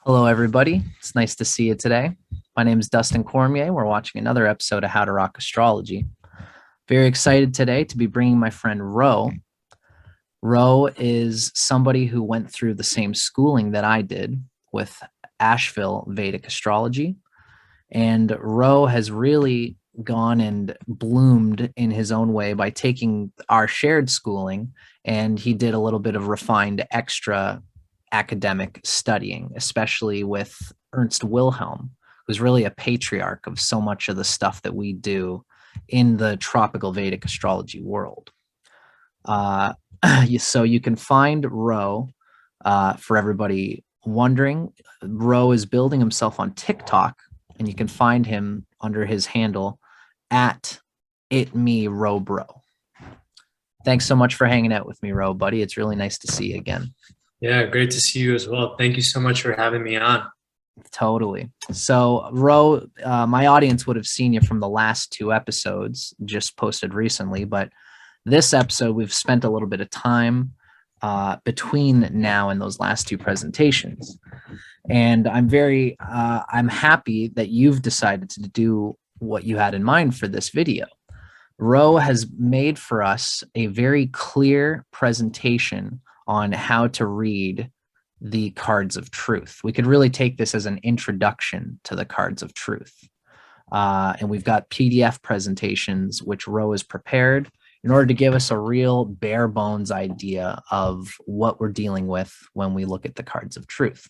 Hello, everybody. It's nice to see you today. My name is Dustin Cormier. We're watching another episode of How to Rock Astrology. Very excited today to be bringing my friend Ro. Ro is somebody who went through the same schooling that I did with Asheville Vedic Astrology. And Ro has really gone and bloomed in his own way by taking our shared schooling, and he did a little bit of refined extra academic studying, especially with Ernst Wilhelm, who's really a patriarch of so much of the stuff that we do in the Tropical Vedic Astrology world. So you can find Ro, for everybody wondering, Ro is building himself on TikTok, and you can find him under his handle at RoBro. Thanks so much for hanging out with me, Ro, buddy. It's really nice to see you again. Yeah, great to see you as well. Thank you so much for having me on. Totally. So, Ro, my audience would have seen you from the last two episodes just posted recently, but this episode, we've spent a little bit of time between now and those last two presentations. And I'm happy that you've decided to do what you had in mind for this video. Ro has made for us a very clear presentation on how to read the cards of truth. We could really take this as an introduction to the cards of truth. And we've got PDF presentations, which Ro has prepared in order to give us a real bare bones idea of what we're dealing with when we look at the cards of truth.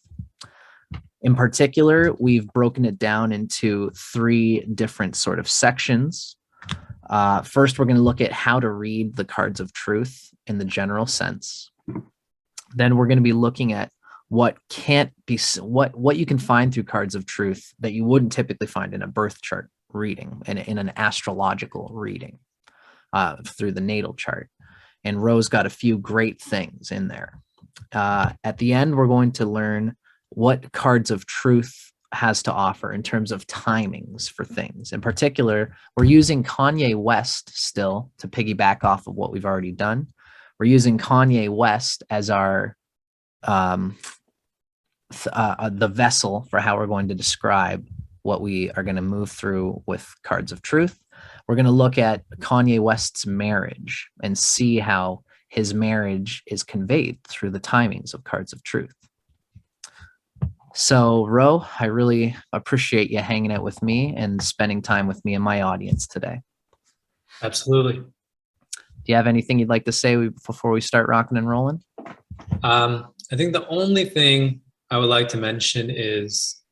In particular, we've broken it down into three different sort of sections. First, we're going to look at how to read the cards of truth in the general sense. Then we're going to be looking at what you can find through cards of truth that you wouldn't typically find in a birth chart reading and in an astrological reading through the natal chart. And Ro's got a few great things in there. At the end, we're going to learn what cards of truth has to offer in terms of timings for things. In particular, we're using Kanye West still to piggyback off of what we've already done. We're using Kanye West as our the vessel for how we're going to describe what we are going to move through with cards of truth. We're going to look at Kanye West's marriage and see how his marriage is conveyed through the timings of cards of truth. So, Ro, I really appreciate you hanging out with me and spending time with me and my audience today. Absolutely. Do you have anything you'd like to say before we start rocking and rolling? I think the only thing I would like to mention is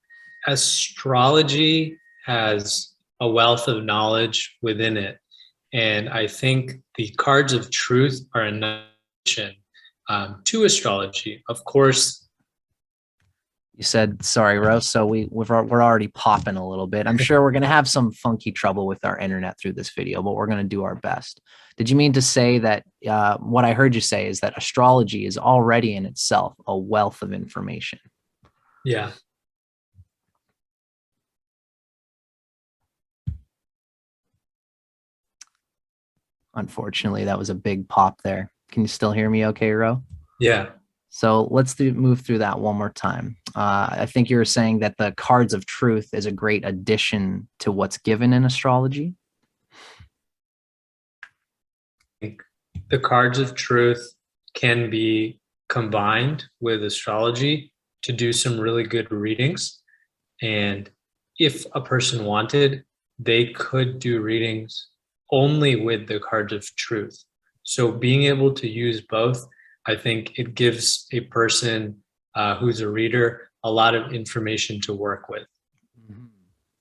astrology has a wealth of knowledge within it. And I think the cards of truth are an addition to astrology. Of course, you said, sorry, Rose. So we're already popping a little bit. I'm sure we're going to have some funky trouble with our internet through this video, but we're going to do our best. Did you mean to say that what I heard you say is that astrology is already in itself a wealth of information? Yeah. Unfortunately, that was a big pop there. Can you still hear me okay, Ro? Yeah. So let's move through that one more time. I think you were saying that the cards of truth is a great addition to what's given in astrology. The cards of truth can be combined with astrology to do some really good readings. And if a person wanted, they could do readings only with the cards of truth. So being able to use both, I think it gives a person who's a reader a lot of information to work with.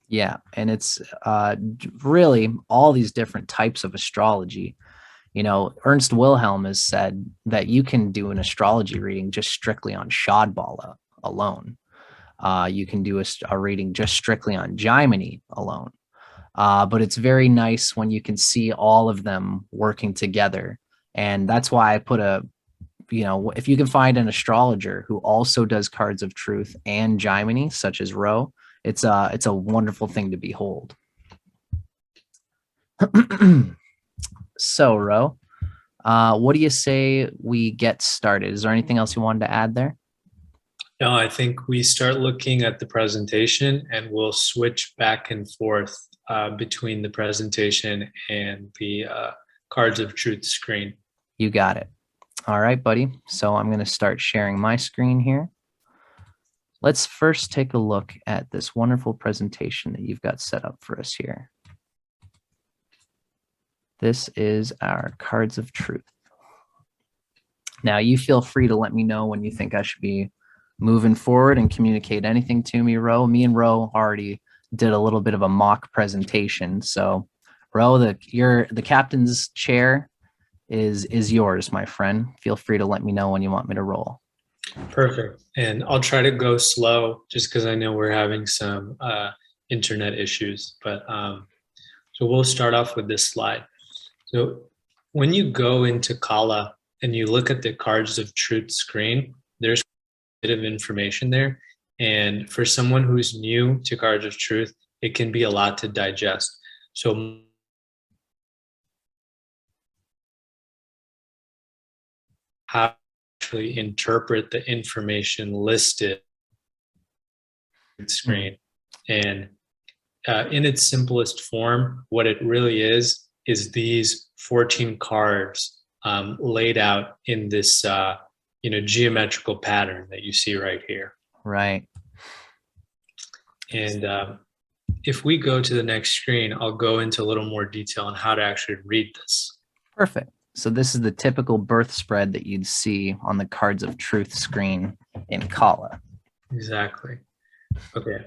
Yeah, and it's really all these different types of astrology. You know, Ernst Wilhelm has said that you can do an astrology reading just strictly on Shadbala alone. You can do a reading just strictly on Gemini alone. But it's very nice when you can see all of them working together. And that's why I put if you can find an astrologer who also does cards of truth and Gemini, such as Ro, it's a wonderful thing to behold. So, Ro, what do you say we get started? Is there anything else you wanted to add there? No, I think we start looking at the presentation and we'll switch back and forth between the presentation and the cards of truth screen. You got it. All right, buddy. So I'm going to start sharing my screen here. Let's first take a look at this wonderful presentation that you've got set up for us here. This is our cards of truth. Now, you feel free to let me know when you think I should be moving forward and communicate anything to me, Ro. Me and Ro already did a little bit of a mock presentation. So, Ro, the captain's chair is yours, my friend. Feel free to let me know when you want me to roll. Perfect. And I'll try to go slow just because I know we're having some internet issues. But so we'll start off with this slide. So when you go into Kala and you look at the cards of truth screen, there's a bit of information there. And for someone who's new to cards of truth, it can be a lot to digest. So how actually interpret the information listed on the screen. And in its simplest form, what it really is these 14 cards laid out in this geometrical pattern that you see right here. Right. And if we go to the next screen, I'll go into a little more detail on how to actually read this. Perfect. So this is the typical birth spread that you'd see on the cards of truth screen in Kala. Exactly. Okay.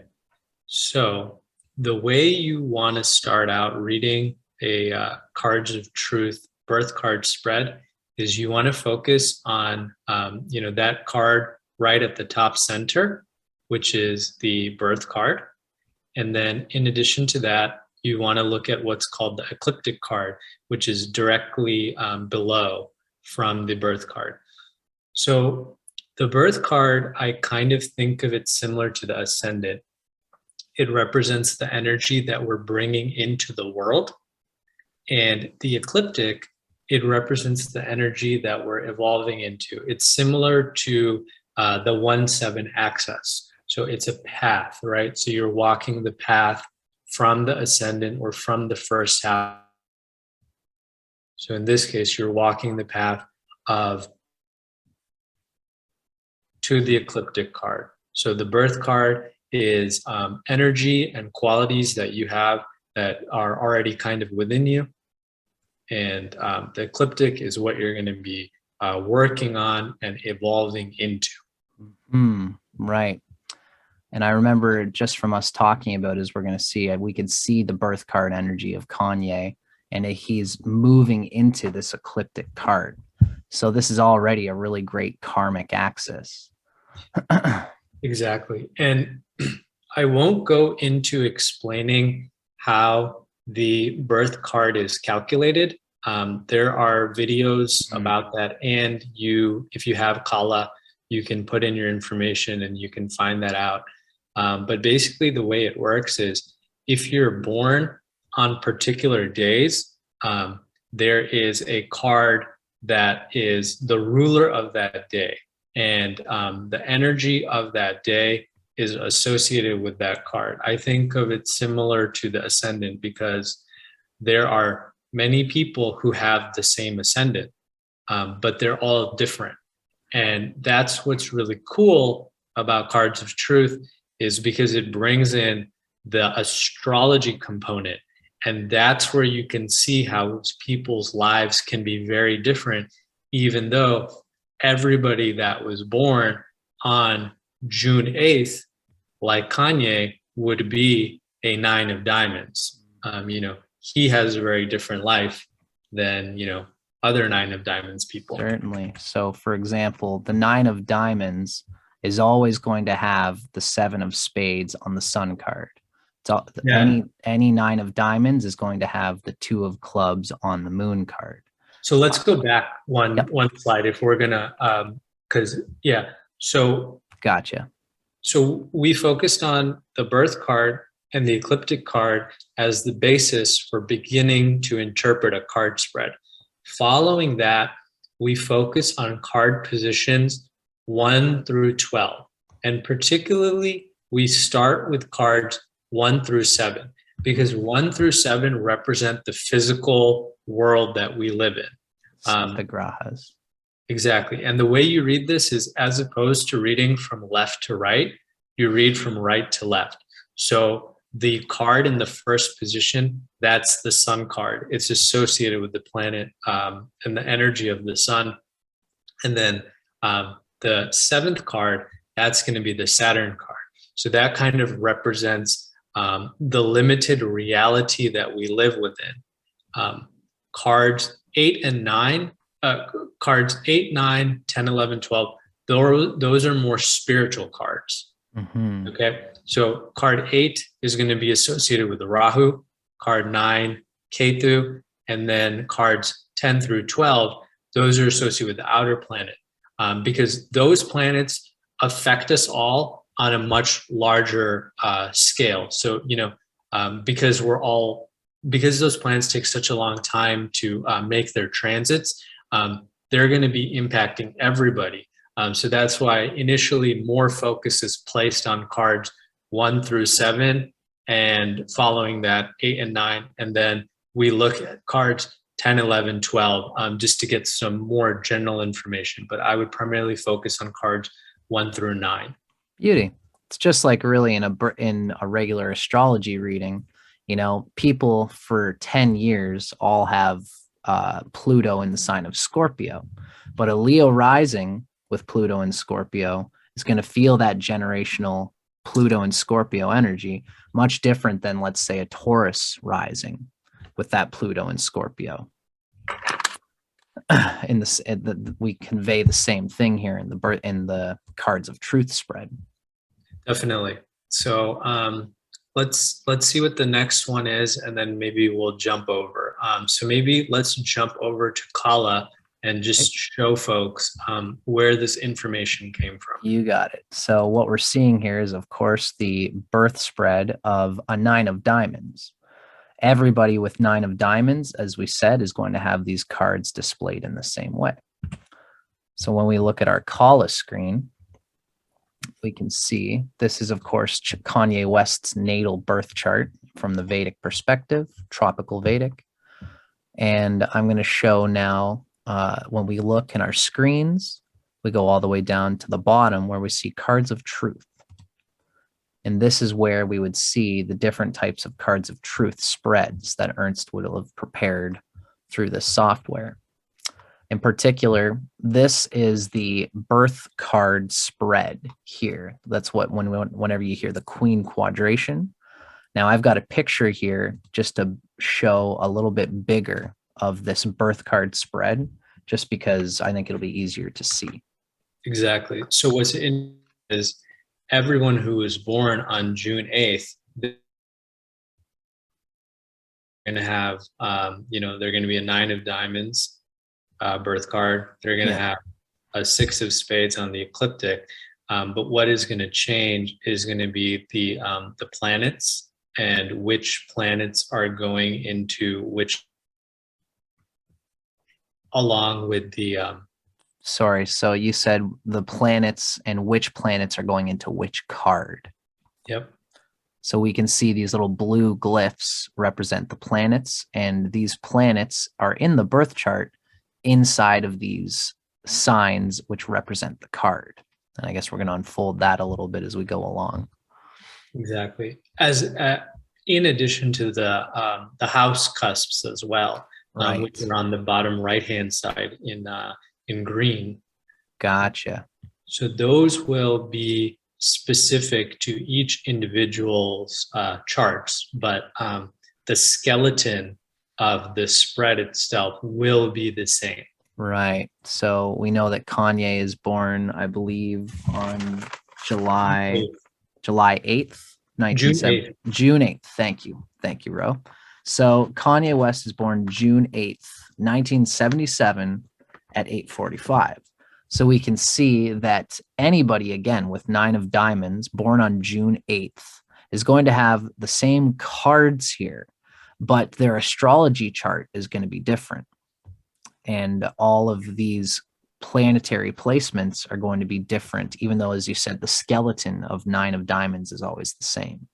So the way you want to start out reading a cards of truth birth card spread is you want to focus on that card right at the top center, which is the birth card. And then in addition to that, you want to look at what's called the ecliptic card, which is directly below from the birth card. So the birth card, I kind of think of it similar to the ascendant. It represents the energy that we're bringing into the world. And the ecliptic, it represents the energy that we're evolving into. It's similar to the 1-7 axis. So it's a path, right? So you're walking the path from the ascendant or from the first house. So in this case, you're walking the path to the ecliptic card. So the birth card is energy and qualities that you have that are already kind of within you. And the ecliptic is what you're going to be working on and evolving into. Right. And I remember just from us talking about, as we're going to see, we could see the birth card energy of Kanye, and he's moving into this ecliptic card. So this is already a really great karmic axis. Exactly. And I won't go into explaining how the birth card is calculated. There are videos about that. And if you have Kala, you can put in your information and you can find that out. But basically the way it works is if you're born on particular days, there is a card that is the ruler of that day. And the energy of that day is associated with that card. I think of it similar to the ascendant because there are many people who have the same ascendant, but they're all different. And that's what's really cool about cards of truth is because it brings in the astrology component. And that's where you can see how people's lives can be very different, even though everybody that was born on June 8th, like Kanye, would be a 9 of diamonds. He has a very different life than, other 9 of diamonds people. Certainly. So for example, the 9 of diamonds is always going to have the 7 of spades on the sun card. So any 9 of diamonds is going to have the 2 of clubs on the moon card. So let's go back one slide if we're gonna, So gotcha. So we focused on the birth card and the ecliptic card as the basis for beginning to interpret a card spread. Following that, we focus on card positions 1 through 12. And particularly, we start with cards 1 through 7, because 1 through 7 represent the physical world that we live in. Saptagrahas. Exactly. And the way you read this is, as opposed to reading from left to right, you read from right to left. So the card in the first position, that's the sun card. It's associated with the planet and the energy of the sun. And then the 7th card, that's going to be the Saturn card. So that kind of represents the limited reality that we live within. Cards 8 and 9, cards 8, 9, 10, 11, 12, those are more spiritual cards. Mm-hmm. Okay. So card 8 is going to be associated with the Rahu, card 9, Ketu, and then cards 10 through 12, those are associated with the outer planet, because those planets affect us all on a much larger scale. So, because those planets take such a long time to make their transits, they're going to be impacting everybody. So that's why initially more focus is placed on cards 1 through 7, and following that 8 and 9. And then we look at cards 10, 11, 12, just to get some more general information. But I would primarily focus on cards 1 through 9. Beauty. It's just like really in a regular astrology reading, people for 10 years all have Pluto in the sign of Scorpio, but a Leo rising with Pluto and Scorpio is going to feel that generational Pluto and Scorpio energy, much different than, let's say, a Taurus rising with that Pluto and Scorpio. We convey the same thing here in the cards of truth spread. Definitely. So let's see what the next one is, and then maybe we'll jump over. So maybe let's jump over to Kala and just show folks where this information came from. You got it. So what we're seeing here is, of course, the birth spread of a 9 of diamonds. Everybody with 9 of diamonds, as we said, is going to have these cards displayed in the same way. So when we look at our Kala screen, we can see this is, of course, Kanye West's natal birth chart from the Vedic perspective, Tropical Vedic. And I'm going to show now, when we look in our screens, we go all the way down to the bottom where we see cards of truth. And this is where we would see the different types of cards of truth spreads that Ernst would have prepared through this software. In particular, this is the birth card spread here. That's what whenever you hear the Queen quadration. Now I've got a picture here just to show a little bit bigger of this birth card spread, just because I think it'll be easier to see. Exactly. So what's in is everyone who was born on June 8th, they're going to have, they're going to be a 9 of diamonds birth card. They're going to have a 6 of spades on the ecliptic. But what is going to change is going to be the planets, and which planets are going into which, along with the sorry, so you said the planets and which planets are going into which card. Yep. So we can see these little blue glyphs represent the planets, and these planets are in the birth chart inside of these signs which represent the card. And I guess we're going to unfold that a little bit as we go along. Exactly. As in addition to the house cusps as well, right, which are on the bottom right-hand side in green. Gotcha. So those will be specific to each individual's charts, but the skeleton of the spread itself will be the same. Right. So we know that Kanye is born, I believe, on July 8th, 1970. June 8th. Thank you, Ro. So Kanye West is born June 8th, 1977 at 8:45. So we can see that anybody, again, with 9 of diamonds, born on June 8th, is going to have the same cards here, but their astrology chart is going to be different. And all of these planetary placements are going to be different, even though, as you said, the skeleton of 9 of diamonds is always the same.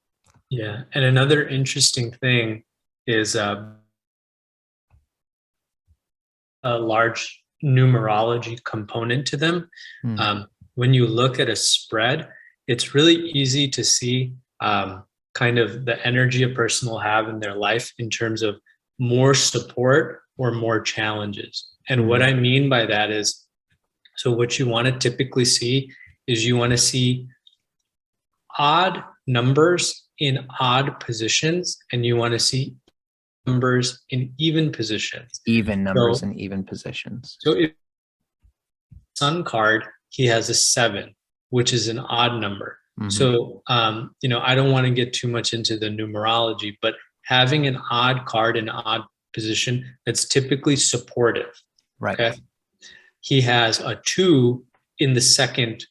Yeah. And another interesting thing is a large numerology component to them. When you look at a spread, it's really easy to see kind of the energy a person will have in their life in terms of more support or more challenges. And what I mean by that is, so what you want to typically see is you want to see odd numbers in odd positions, and you want to see numbers in even positions. Even numbers in even positions. So if Sun card, he has a 7, which is an odd number. So, you know, I don't want to get too much into the numerology, but having an odd card in an odd position, that's typically supportive. Right. Okay. He has a 2 in the second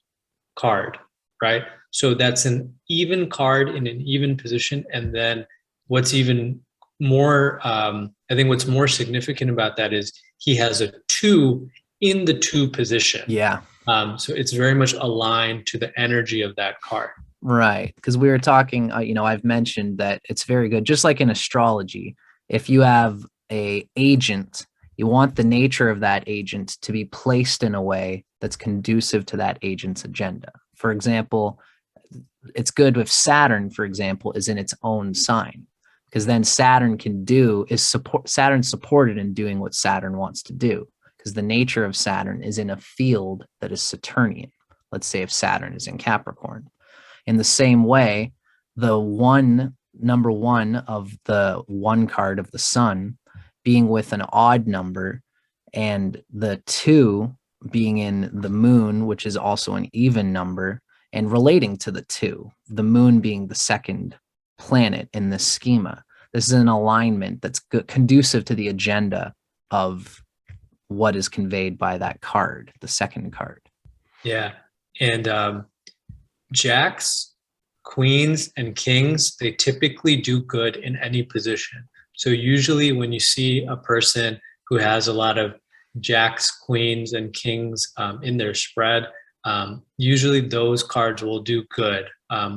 card, right? So that's an even card in an even position. And then what's even more, I think what's more significant about that is he has a 2 in the 2 position. Yeah. So it's very much aligned to the energy of that card. Right. Because we were talking, you know, I've mentioned that it's very good. Just like in astrology, if you have a agent, you want the nature of that agent to be placed in a way that's conducive to that agent's agenda. For example, it's good if Saturn, for example, is in its own sign, because then Saturn's supported in doing what Saturn wants to do, because the nature of Saturn is in a field that is Saturnian. Let's say if Saturn is in Capricorn. In the same way, the number 1 of the 1 card of the sun being with an odd number, and the 2 being in the moon, which is also an even number, and relating to the 2, the moon being the second planet in this schema. This is an alignment that's conducive to the agenda of what is conveyed by that card, the second card. Yeah. And jacks, queens, and kings, they typically do good in any position. So usually when you see a person who has a lot of jacks, queens, and kings in their spread, usually those cards will do good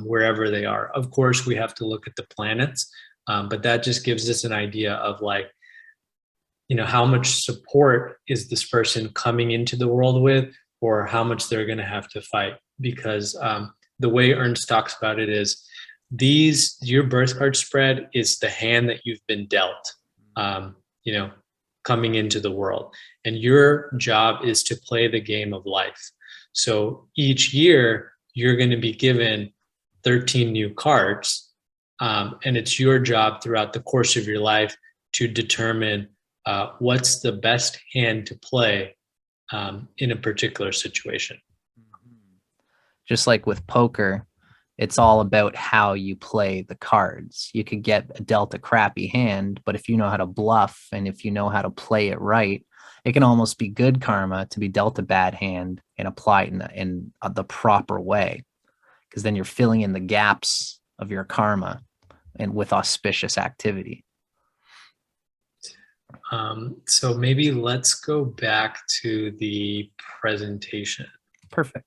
wherever they are. Of course, we have to look at the planets, but that just gives us an idea of, like, you know, how much support is this person coming into the world with, or how much they're going to have to fight. Because the way Ernst talks about it is, your birth card spread is the hand that you've been dealt, you know, coming into the world. And your job is to play the game of life. So each year you're going to be given 13 new cards. And it's your job throughout the course of your life to determine what's the best hand to play in a particular situation. Just like with poker, it's all about how you play the cards. You could get dealt a crappy hand, but if you know how to bluff and if you know how to play it right, it can almost be good karma to be dealt a bad hand and apply it in the proper way, because then you're filling in the gaps of your karma and with auspicious activity. So maybe let's go back to the presentation. Perfect.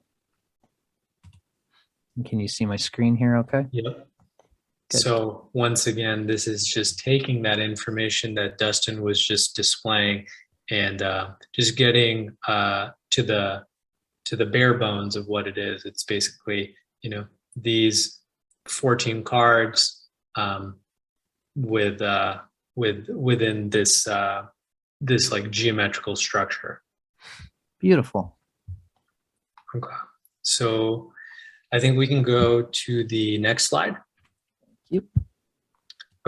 Can you see my screen here? Okay. Yep. Good. So once again, this is just taking that information that Dustin was just displaying and just getting to the bare bones of what it is. It's basically, you know, these 14 cards within this this like geometrical structure. Beautiful. Okay. So I think we can go to the next slide. Yep.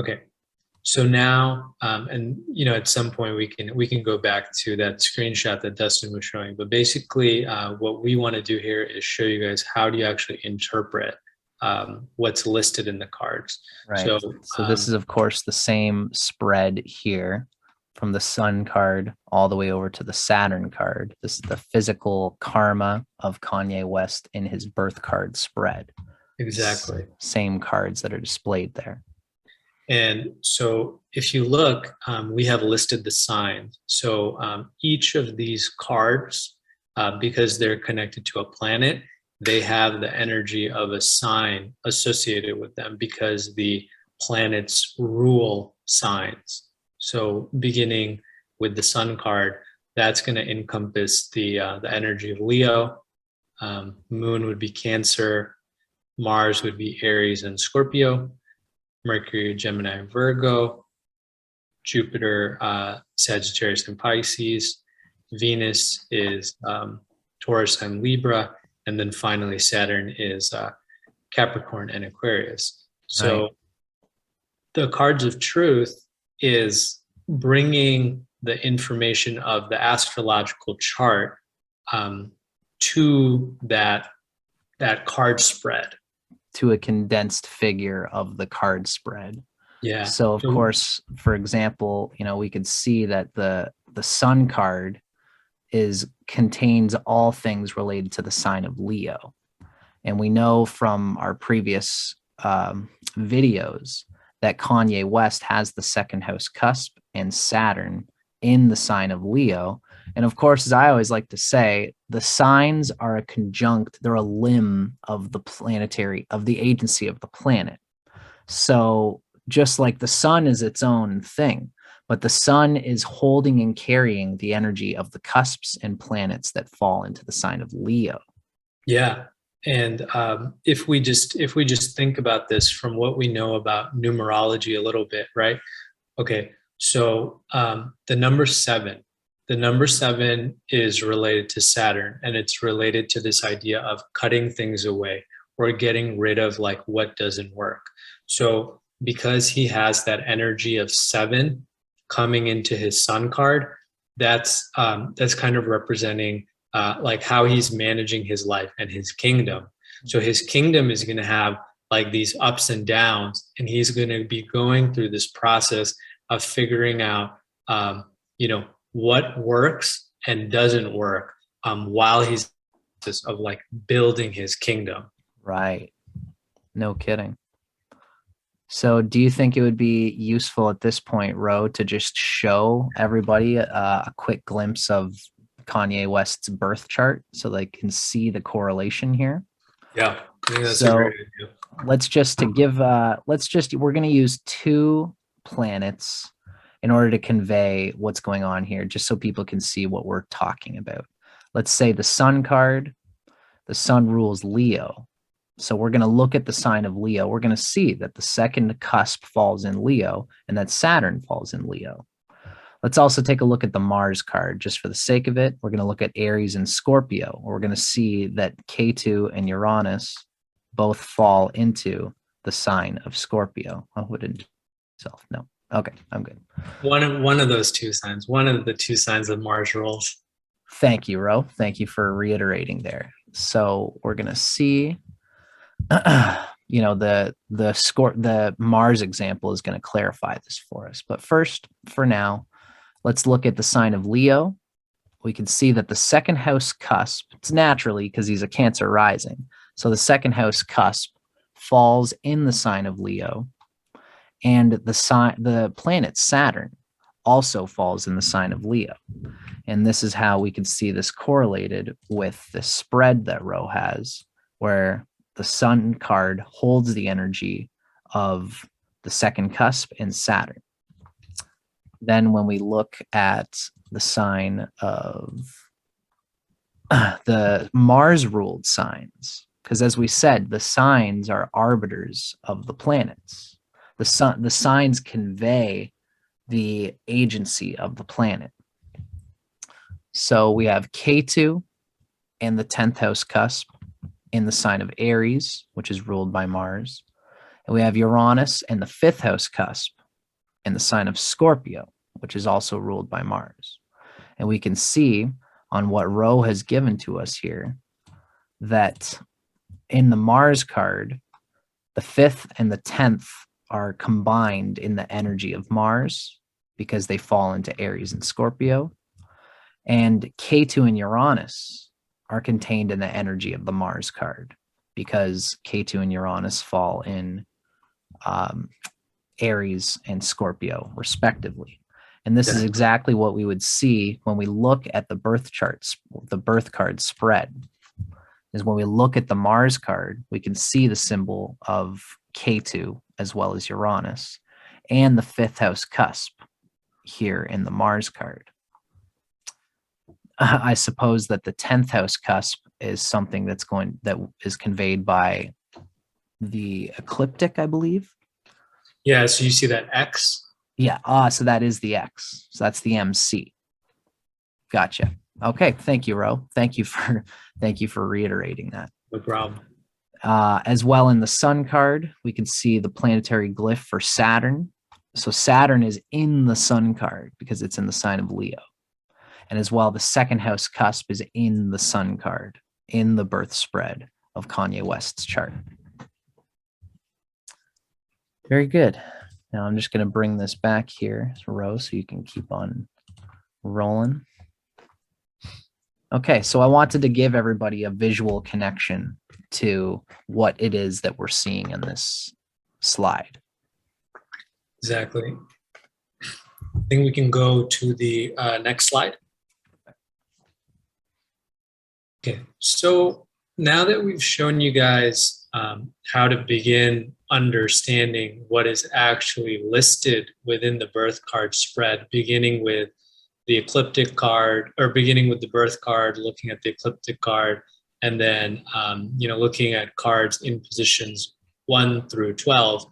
Okay. So now, and you know, at some point we can go back to that screenshot that Dustin was showing. But basically, what we want to do here is show you guys how do you actually interpret what's listed in the cards. Right. So this is, of course, the same spread here, from the Sun card all the way over to the Saturn card. This is the physical karma of Kanye West in his birth card spread. Exactly. Same cards that are displayed there. And so if you look, we have listed the signs. So each of these cards because they're connected to a planet, they have the energy of a sign associated with them because the planets rule signs. So beginning with the sun card, that's going to encompass the energy of Leo. Moon would be Cancer, Mars would be Aries and Scorpio, Mercury, Gemini, and Virgo, Jupiter, Sagittarius and Pisces, Venus is Taurus and Libra, and then finally Saturn is Capricorn and Aquarius. So Right. the cards of truth is bringing the information of the astrological chart to that card spread. To a condensed figure of the card spread. Yeah. So of course, for example, we could see that the sun card contains all things related to the sign of Leo. And we know from our previous videos that Kanye West has the second house cusp and Saturn in the sign of Leo. And of course, as I always like to say, the signs are a conjunct, they're a limb of the planetary, of the agency of the planet. So just like the sun is its own thing, but the sun is holding and carrying the energy of the cusps and planets that fall into the sign of Leo. Yeah. And if we just think about this from what we know about numerology a little bit, right? Okay. So the number 7 is related to Saturn, and it's related to this idea of cutting things away or getting rid of like what doesn't work. So because he has that energy of 7 coming into his sun card, that's kind of representing like how he's managing his life and his kingdom. So his kingdom is going to have like these ups and downs, and he's going to be going through this process of figuring out, what works and doesn't work while he's of like building his kingdom. Right. No kidding. So do you think it would be useful at this point, Ro, to just show everybody a quick glimpse of Kanye West's birth chart so they can see the correlation here? Yeah, I think that's a great idea. We're going to use 2 planets in order to convey what's going on here, just so people can see what we're talking about. Let's say the sun card, the sun rules Leo. So we're going to look at the sign of Leo. We're going to see that the second cusp falls in Leo and that Saturn falls in Leo. Let's also take a look at the Mars card. Just for the sake of it, we're going to look at Aries and Scorpio. We're going to see that Ketu and Uranus both fall into the sign of Scorpio. Oh, who didn't self? No. Okay, I'm good. One of those 2 signs, one of the 2 signs of Mars rules. Thank you, Ro. Thank you for reiterating there. So we're going to see, the Mars example is going to clarify this for us. But first, for now, let's look at the sign of Leo. We can see that the second house cusp, it's naturally because he's a Cancer rising. So the second house cusp falls in the sign of Leo. And the planet Saturn also falls in the sign of Leo. And this is how we can see this correlated with the spread that Ro has, where the sun card holds the energy of the second cusp and Saturn. Then when we look at the sign of the Mars ruled signs, because as we said, the signs are arbiters of the planets. The signs convey the agency of the planet. So we have Ketu and the 10th house cusp in the sign of Aries, which is ruled by Mars. And we have Uranus and the 5th house cusp in the sign of Scorpio, which is also ruled by Mars. And we can see on what Ro has given to us here that in the Mars card, the 5th and the 10th are combined in the energy of Mars because they fall into Aries and Scorpio. And Ketu and Uranus are contained in the energy of the Mars card because Ketu and Uranus fall in Aries and Scorpio, respectively. And this is exactly what we would see when we look at the birth charts, the birth card spread. Is when we look at the Mars card, we can see the symbol of K2 as well as Uranus and the 5th house cusp here in the Mars card. I suppose that the 10th house cusp is something that is conveyed by the ecliptic, I believe. Yeah, so you see that X? Yeah, so that is the X. So that's the MC. Gotcha. Okay, thank you, Ro. Thank you for reiterating that. No problem. As well, in the Sun card, we can see the planetary glyph for Saturn. So Saturn is in the Sun card because it's in the sign of Leo. And as well, the 2nd house cusp is in the Sun card, in the birth spread of Kanye West's chart. Very good. Now I'm just going to bring this back here, Ro, so you can keep on rolling. Okay, so I wanted to give everybody a visual connection to what it is that we're seeing in this slide. Exactly. I think we can go to the next slide. Okay, so now that we've shown you guys how to begin understanding what is actually listed within the birth card spread, beginning with the ecliptic card, or beginning with the birth card, looking at the ecliptic card, and then looking at cards in positions 1 through 12.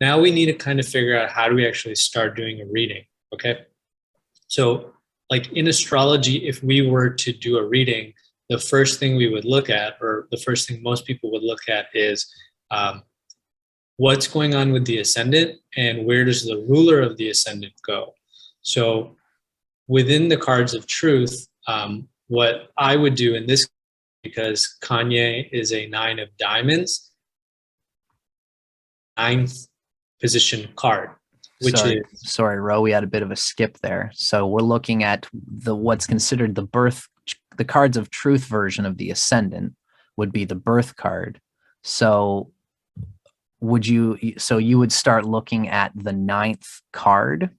Now we need to kind of figure out, how do we actually start doing a reading? Okay, so like in astrology, if we were to do a reading, the first thing we would look at, or the first thing most people would look at, is what's going on with the ascendant and where does the ruler of the ascendant go. So within the cards of truth, what I would do in this, because Kanye is a 9 of diamonds, 9th position card, which sorry, Ro, we had a bit of a skip there. So we're looking at what's considered the cards of truth version of the ascendant would be the birth card. So you would start looking at the 9th card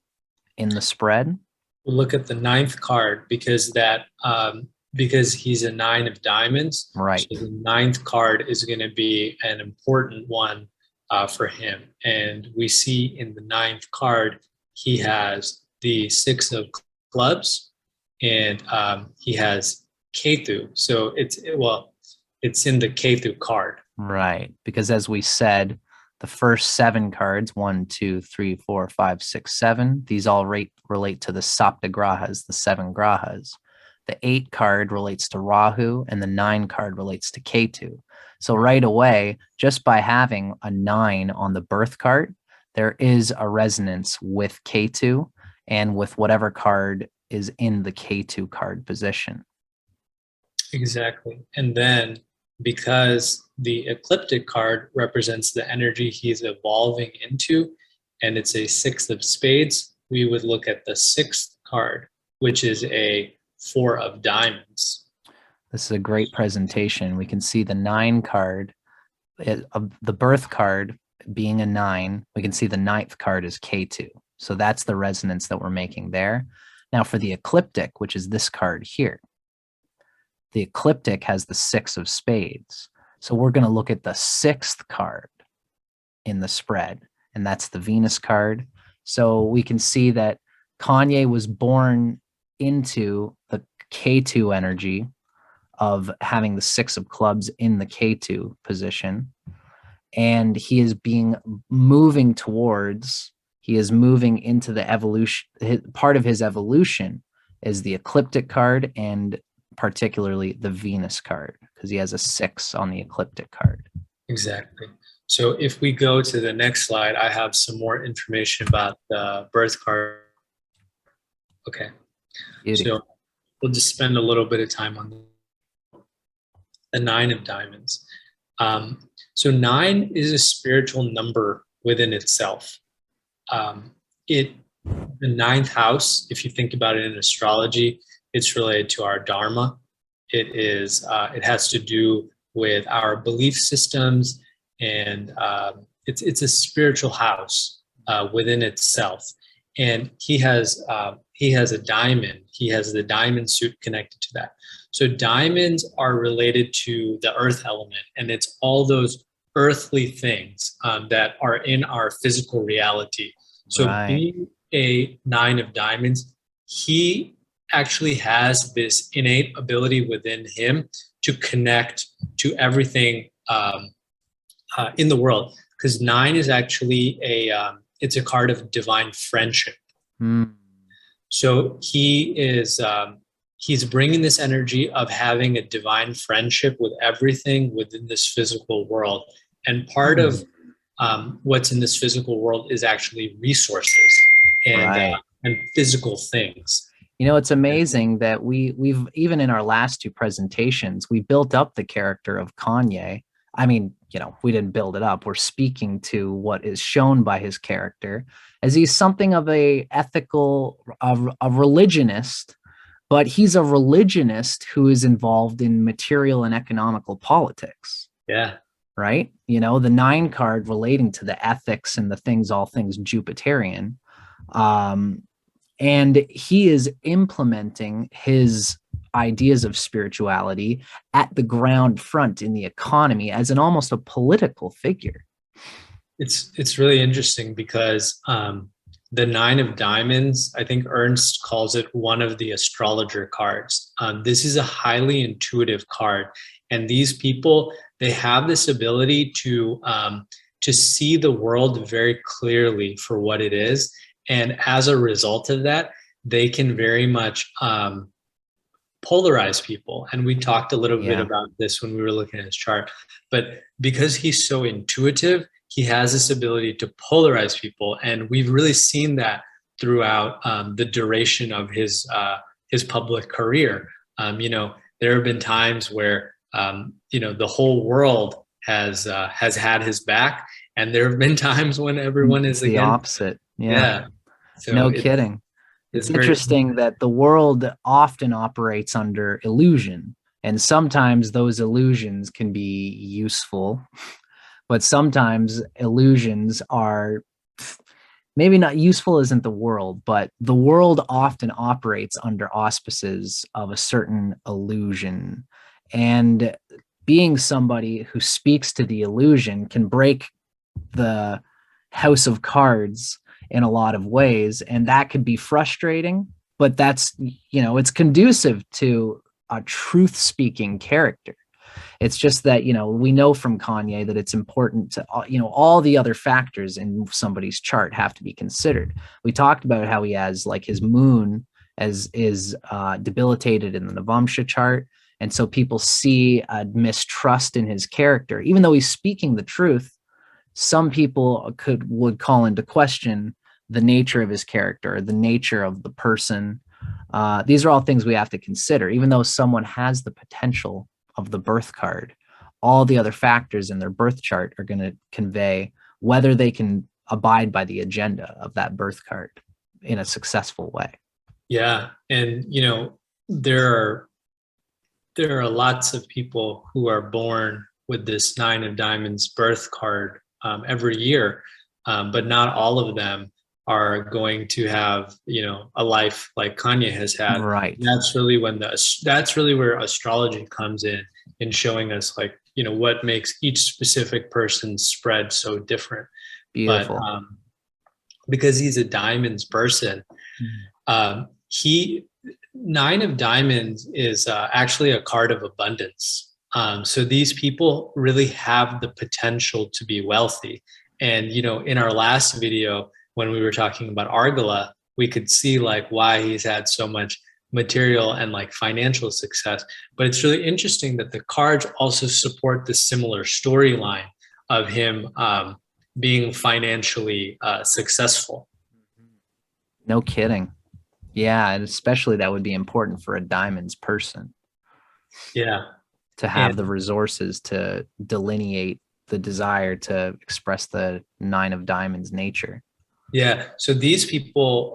in the spread? Look at the 9th card, because because he's a 9 of diamonds, right? So the 9th card is going to be an important one for him. And we see in the 9th card, he has the 6 of clubs, and he has Ketu. So it's in the Ketu card. Right. Because as we said, the first 7 cards, 1, 2, 3, 4, 5, 6, 7, these all relate to the Sapta Grahas, the 7 Grahas. The 8 card relates to Rahu, and the 9 card relates to Ketu. So right away, just by having a 9 on the birth card, there is a resonance with Ketu and with whatever card is in the Ketu card position. Exactly. And then, because the ecliptic card represents the energy he's evolving into, and it's a 6 of spades, we would look at the 6th card, which is a 4 of diamonds. This is a great presentation. We can see the 9 card, the birth card being a 9. We can see the 9th card is K2. So that's the resonance that we're making there. Now for the ecliptic, which is this card here, the ecliptic has the 6 of spades. So we're going to look at the 6th card in the spread, and that's the Venus card. So we can see that Kanye was born into the K2 energy of having the 6 of clubs in the K2 position. And he is moving into the evolution. Part of his evolution is the ecliptic card, and particularly the Venus card, because he has a 6 on the ecliptic card. Exactly. So if we go to the next slide, I have some more information about the birth card. Okay. Beauty. So we'll just spend a little bit of time on the 9 of diamonds. So 9 is a spiritual number within itself. The 9th house, if you think about it in astrology, it's related to our dharma. It has to do with our belief systems, and it's a spiritual house within itself. and he has a diamond. He has the diamond suit connected to that. So diamonds are related to the earth element, and it's all those earthly things that are in our physical reality. So Right. being a nine of diamonds, he actually has this innate ability within him to connect to everything in the world. Because nine is actually it's a card of divine friendship. Mm. So he's bringing this energy of having a divine friendship with everything within this physical world. And part of what's in this physical world is actually resources Right. and physical things. You know, it's amazing that we've even in our last two presentations, we built up the character of Kanye. I mean, you know, we didn't build it up. We're speaking to what is shown by his character as he's something of a ethical, a religionist, but he's a religionist who is involved in material and economical politics. Yeah. Right? You know, the 9 card relating to the ethics and the things, all things Jupiterian. And he is implementing his ideas of spirituality at the ground front in the economy as an almost a political figure. It's really interesting because the nine of diamonds, I think Ernst calls it one of the astrologer cards. This is a highly intuitive card, and these people, they have this ability to see the world very clearly for what it is. And as a result of that, they can very much polarize people. And we talked a little bit about this when we were looking at his chart. But because he's so intuitive, he has this ability to polarize people. And we've really seen that throughout the duration of his public career. You know, there have been times where, you know, the whole world has had his back. And there have been times when everyone is the against opposite. Yeah. So no kidding. It's interesting that the world often operates under illusion, and sometimes those illusions can be useful, but sometimes illusions are maybe not useful isn't the world, but the world often operates under auspices of a certain illusion. And being somebody who speaks to the illusion can break the house of cards in a lot of ways, and that could be frustrating, but that's, you know, it's conducive to a truth speaking character. It's just that, you know, we know from Kanye that it's important to, you know, all the other factors in somebody's chart have to be considered. We talked about how he has like his moon as is debilitated in the Navamsha chart, and so people see a mistrust in his character even though he's speaking the truth. Some people would call into question the nature of his character, the nature of the person. These are all things we have to consider. Even though someone has the potential of the birth card, all the other factors in their birth chart are going to convey whether they can abide by the agenda of that birth card in a successful way. Yeah, and you know, there are lots of people who are born with this nine of diamonds birth card every year, but not all of them are going to have, you know, a life like Kanye has had. Right. That's really where astrology comes in showing us, like, you know, what makes each specific person's spread so different. Beautiful. But because he's a diamonds person, nine of diamonds is actually a card of abundance. So these people really have the potential to be wealthy. And, you know, in our last video, when we were talking about Argala, we could see like why he's had so much material and like financial success. But it's really interesting that the cards also support the similar storyline of him being financially successful. No kidding. Yeah, and especially that would be important for a diamonds person. Yeah. To have the resources to delineate the desire to express the nine of diamonds nature. Yeah. So these people,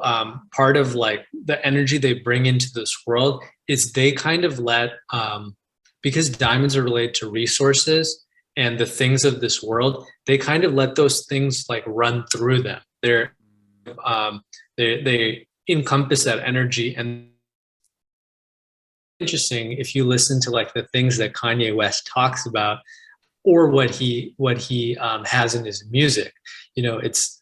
part of like the energy they bring into this world is they kind of let, because diamonds are related to resources and the things of this world, they kind of let those things like run through them. they encompass that energy. And interesting, if you listen to like the things that Kanye West talks about, or what he has in his music, you know, it's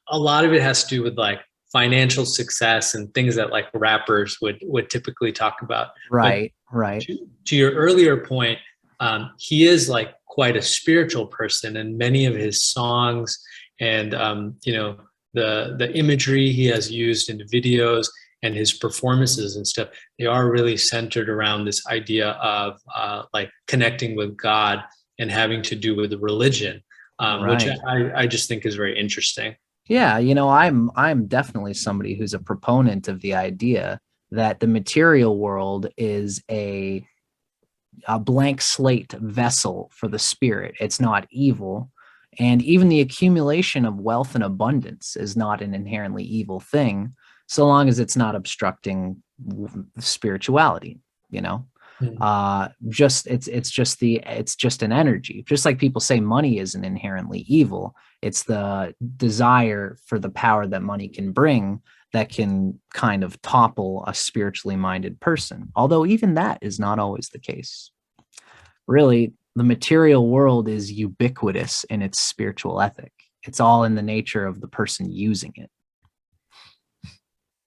a lot of it has to do with like financial success and things that like rappers would typically talk about. Right, But right. to your earlier point, he is like quite a spiritual person, and many of his songs and you know, the imagery he has used in videos and his performances and stuff, they are really centered around this idea of like connecting with God and having to do with religion, which Right. I just think is very interesting. Yeah, you know, I'm definitely somebody who's a proponent of the idea that the material world is a blank slate vessel for the spirit. It's not evil. And even the accumulation of wealth and abundance is not an inherently evil thing, so long as it's not obstructing spirituality, you know? Mm. It's just an energy. Just like people say money isn't inherently evil. It's the desire for the power that money can bring that can kind of topple a spiritually minded person. Although even that is not always the case. Really, the material world is ubiquitous in its spiritual ethic. It's all in the nature of the person using it.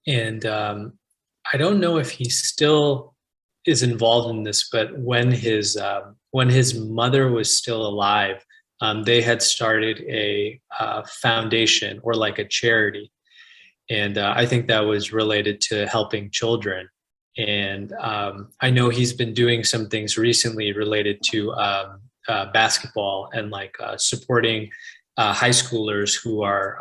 And I don't know if he still is involved in this, but when his mother was still alive, they had started a foundation or like a charity, and I think that was related to helping children. And I know he's been doing some things recently related to basketball and like supporting high schoolers who are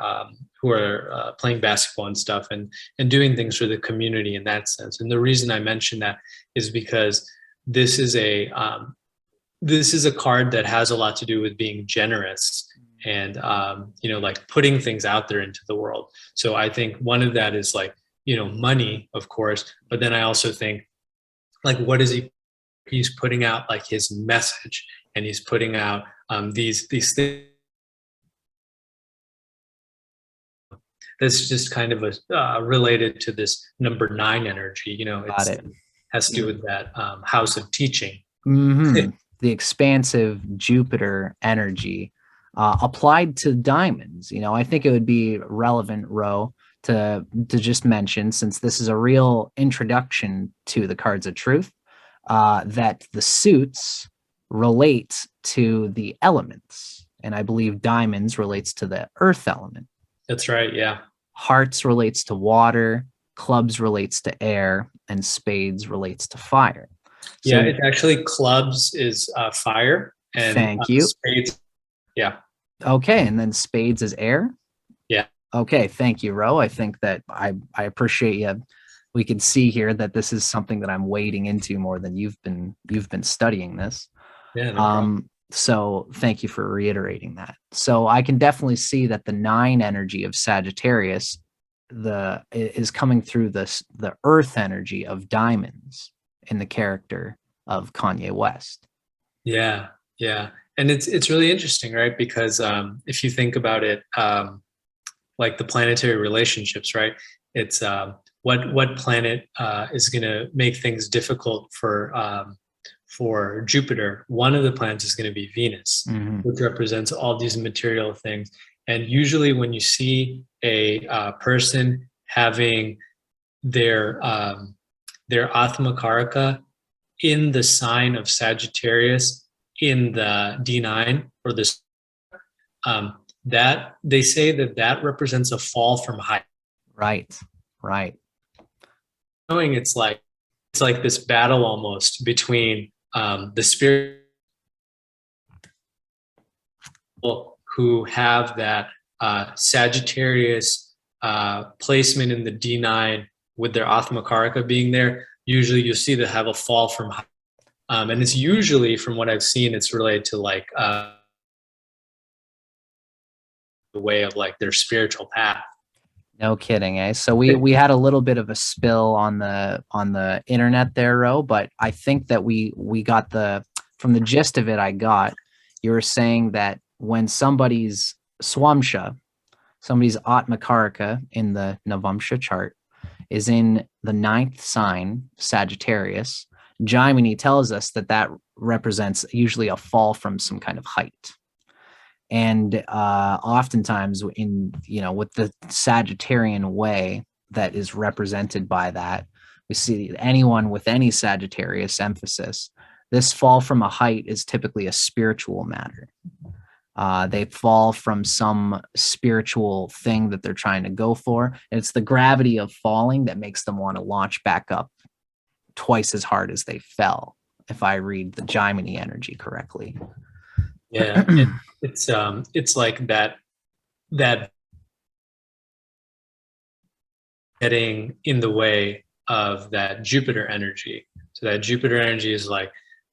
playing basketball and stuff, and doing things for the community in that sense. And the reason I mention that is because this is a card that has a lot to do with being generous and you know, like putting things out there into the world. So I think one of that is like, you know, money, of course, but then I also think like, what is he's putting out like his message, and he's putting out these things. That's just kind of a related to this number 9 energy. You know, Got it. has to do with that house of teaching. Mm-hmm. The expansive Jupiter energy applied to diamonds. You know, I think it would be relevant, Ro, to just mention, since this is a real introduction to the cards of truth, that the suits relate to the elements, and I believe diamonds relates to the earth element. That's right. Yeah. Hearts relates to water, clubs relates to air, and spades relates to fire. So, yeah, it's actually clubs is fire, and thank you. Spades. Yeah. Okay, and then spades is air. Yeah. Okay, thank you, Ro. I think that I appreciate you. We can see here that this is something that I'm wading into more than you've been studying this. Yeah. No problem. So thank you for reiterating that. So I can definitely see that the 9 energy of Sagittarius is coming through the earth energy of diamonds in the character of Kanye West. Yeah, yeah, and it's really interesting, right? Because if you think about it, like the planetary relationships, right? It's what planet is going to make things difficult for Jupiter. One of the planets is going to be Venus, Mm-hmm. which represents all these material things. And usually, when you see a person having their Atma Karaka in the sign of Sagittarius in the D9 or this, that they say that represents a fall from height. Right. Knowing it's like this battle almost between the spirit who have that Sagittarius placement in the D9 with their Atma Karaka being there. Usually you'll see they have a fall from height. And it's usually, from what I've seen, it's related to like the way of like their spiritual path. No kidding, eh? So we had a little bit of a spill on the internet there, Ro, but I think that we got from the gist of it. You were saying that when somebody's Swamsha, somebody's Atmakarika in the Navamsha chart, is in the 9th sign, Sagittarius, Jaimini tells us that that represents usually a fall from some kind of height. And oftentimes with the Sagittarian way that is represented by that, we see anyone with any Sagittarius emphasis, this fall from a height is typically a spiritual matter. They fall from some spiritual thing that they're trying to go for. And it's the gravity of falling that makes them want to launch back up twice as hard as they fell, if I read the Jaimini energy correctly. Yeah, it's like that getting in the way of that Jupiter energy. So that Jupiter energy is like,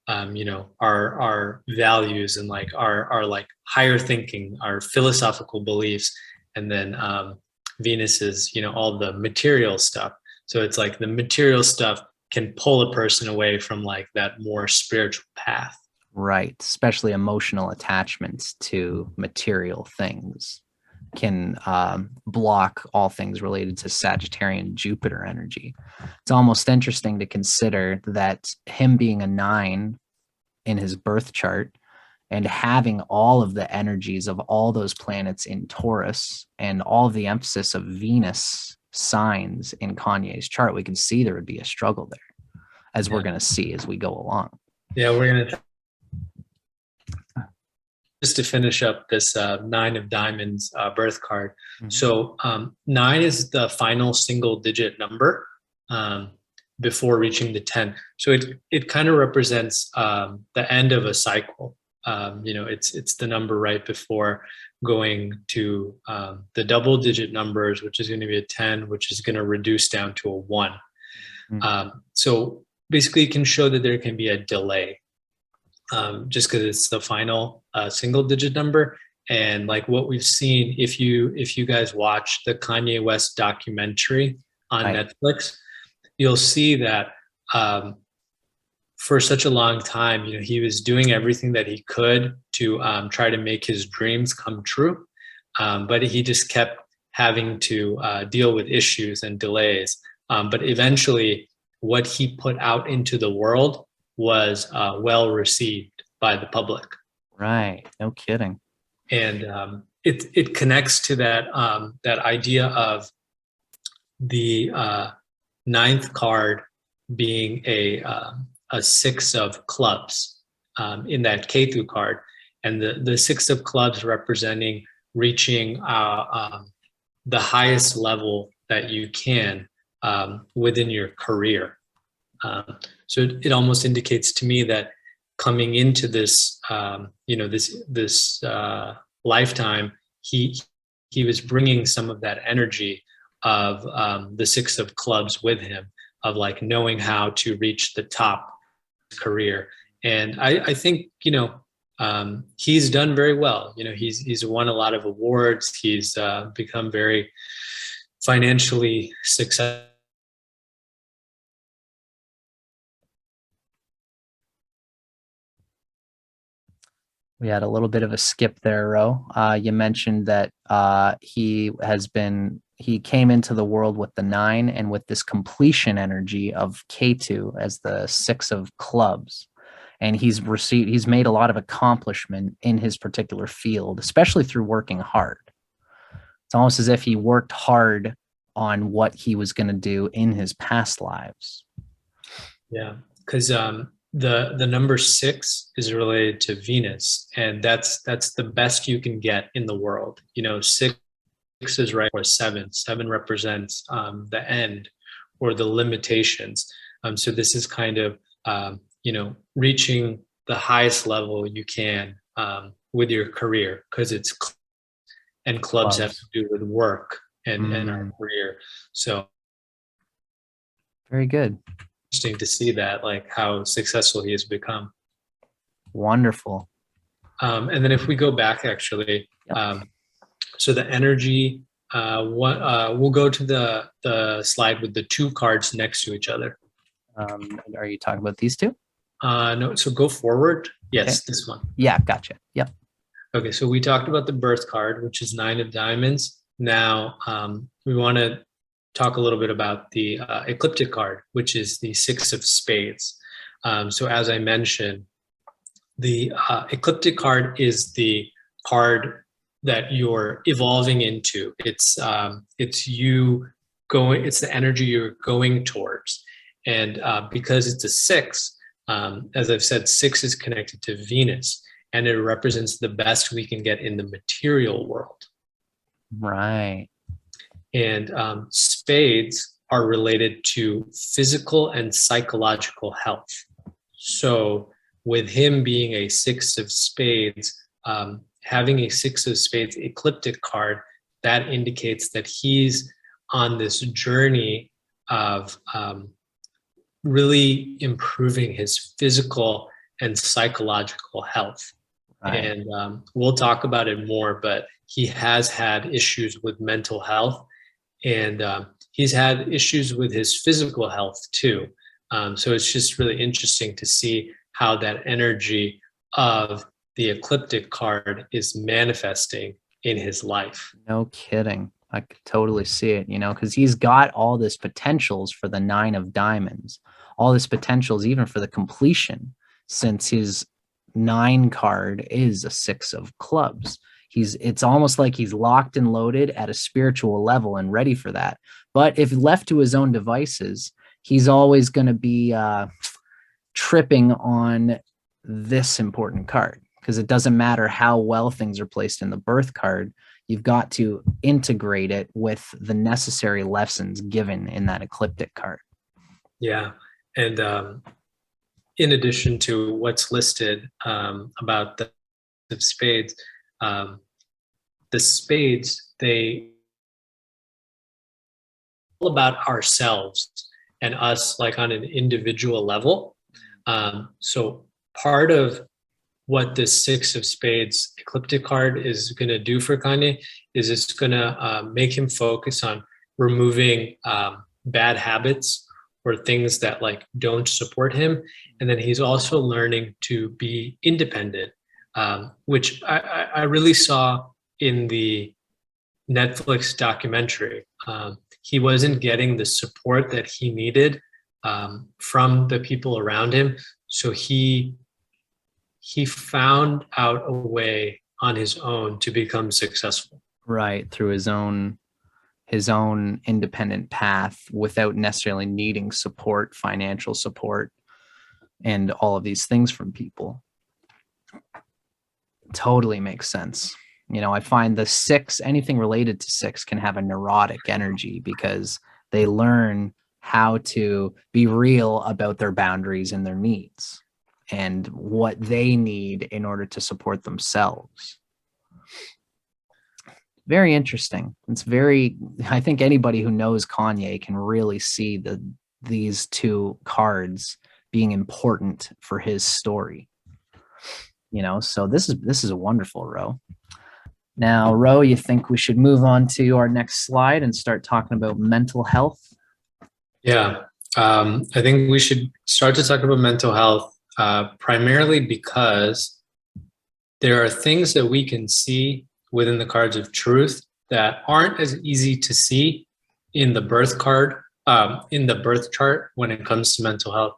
our values and like our like higher thinking, our philosophical beliefs, and then Venus is, all the material stuff. So it's like the material stuff can pull a person away from like that more spiritual path. Right. Especially emotional attachments to material things can block all things related to Sagittarian Jupiter energy. It's almost interesting to consider that him being a 9 in his birth chart and having all of the energies of all those planets in Taurus and all of the emphasis of Venus signs in Kanye's chart, we can see there would be a struggle there, as we're going to see as we go along. Yeah, we're going to just to finish up this 9 of diamonds birth card. Mm-hmm. So 9 is the final single digit number before reaching the 10. So it kind of represents the end of a cycle. It's the number right before going to the double digit numbers, which is going to be a 10, which is going to reduce down to a 1. Mm-hmm. So basically it can show that there can be a delay. Just because it's the final single digit number. And like what we've seen, if you guys watch the Kanye West documentary on Netflix, you'll see that for such a long time, he was doing everything that he could to try to make his dreams come true. But he just kept having to deal with issues and delays. But eventually what he put out into the world was well received by the public. Right. No kidding. And it connects to that idea of the 9th card being a 6 of clubs in that Ketu card, and the 6 of clubs representing reaching the highest level that you can within your career. So it almost indicates to me that coming into this, this lifetime, he was bringing some of that energy of the 6 of clubs with him, of like knowing how to reach the top career. And I think, he's done very well. He's won a lot of awards. He's become very financially successful. We had a little bit of a skip there, Ro. You mentioned that he came into the world with the 9 and with this completion energy of Ketu as the 6 of clubs. And he's made a lot of accomplishment in his particular field, especially through working hard. It's almost as if he worked hard on what he was going to do in his past lives. Yeah, because the number 6 is related to Venus, and that's the best you can get in the world. 6 is right, or 7 represents the end or the limitations. So this is kind of reaching the highest level you can with your career, because it's and clubs have to do with work and our career. So very good. Interesting to see that, like how successful he has become. Wonderful. And then if we go back, actually, so the energy, we'll go to the slide with the 2 cards next to each other. Are you talking about these 2? No, so go forward. Yes, okay. This one. Yeah, gotcha. Yep. Okay, so we talked about the birth card, which is 9 of diamonds. Now, we want to talk a little bit about the ecliptic card, which is the 6 of spades. So as I mentioned, the ecliptic card is the card that you're evolving into. It's you going. It's the energy you're going towards, and because it's a 6, as I've said, 6 is connected to Venus, and it represents the best we can get in the material world. Right. And spades are related to physical and psychological health. So with him being a 6 of spades, having a 6 of spades ecliptic card, that indicates that he's on this journey of really improving his physical and psychological health. Right. And we'll talk about it more, but he has had issues with mental health, and he's had issues with his physical health too. So it's just really interesting to see how that energy of the ecliptic card is manifesting in his life. No kidding. I could totally see it, because he's got all this potentials for the 9 of diamonds, all this potentials even for the completion, since his 9 card is a 6 of clubs. It's almost like he's locked and loaded at a spiritual level and ready for that. But if left to his own devices, he's always going to be tripping on this important card, because it doesn't matter how well things are placed in the birth card. You've got to integrate it with the necessary lessons given in that ecliptic card. Yeah. And in addition to what's listed about the spades, the spades, they all about ourselves and us, like on an individual level. So part of what this 6 of spades ecliptic card is going to do for Kanye is it's going to make him focus on removing bad habits or things that like don't support him. And then he's also learning to be independent, which I really saw in the Netflix documentary. He wasn't getting the support that he needed from the people around him. So he found out a way on his own to become successful. Right, through his own independent path without necessarily needing support, financial support, and all of these things from people. Totally makes sense. I find the 6, anything related to 6 can have a neurotic energy because they learn how to be real about their boundaries and their needs and what they need in order to support themselves. Very interesting. I think anybody who knows Kanye can really see these 2 cards being important for his story. So this is a wonderful, Ro. Now, Ro, you think we should move on to our next slide and start talking about mental health? Yeah, I think we should start to talk about mental health, primarily because there are things that we can see within the cards of truth that aren't as easy to see in the birth card, in the birth chart when it comes to mental health.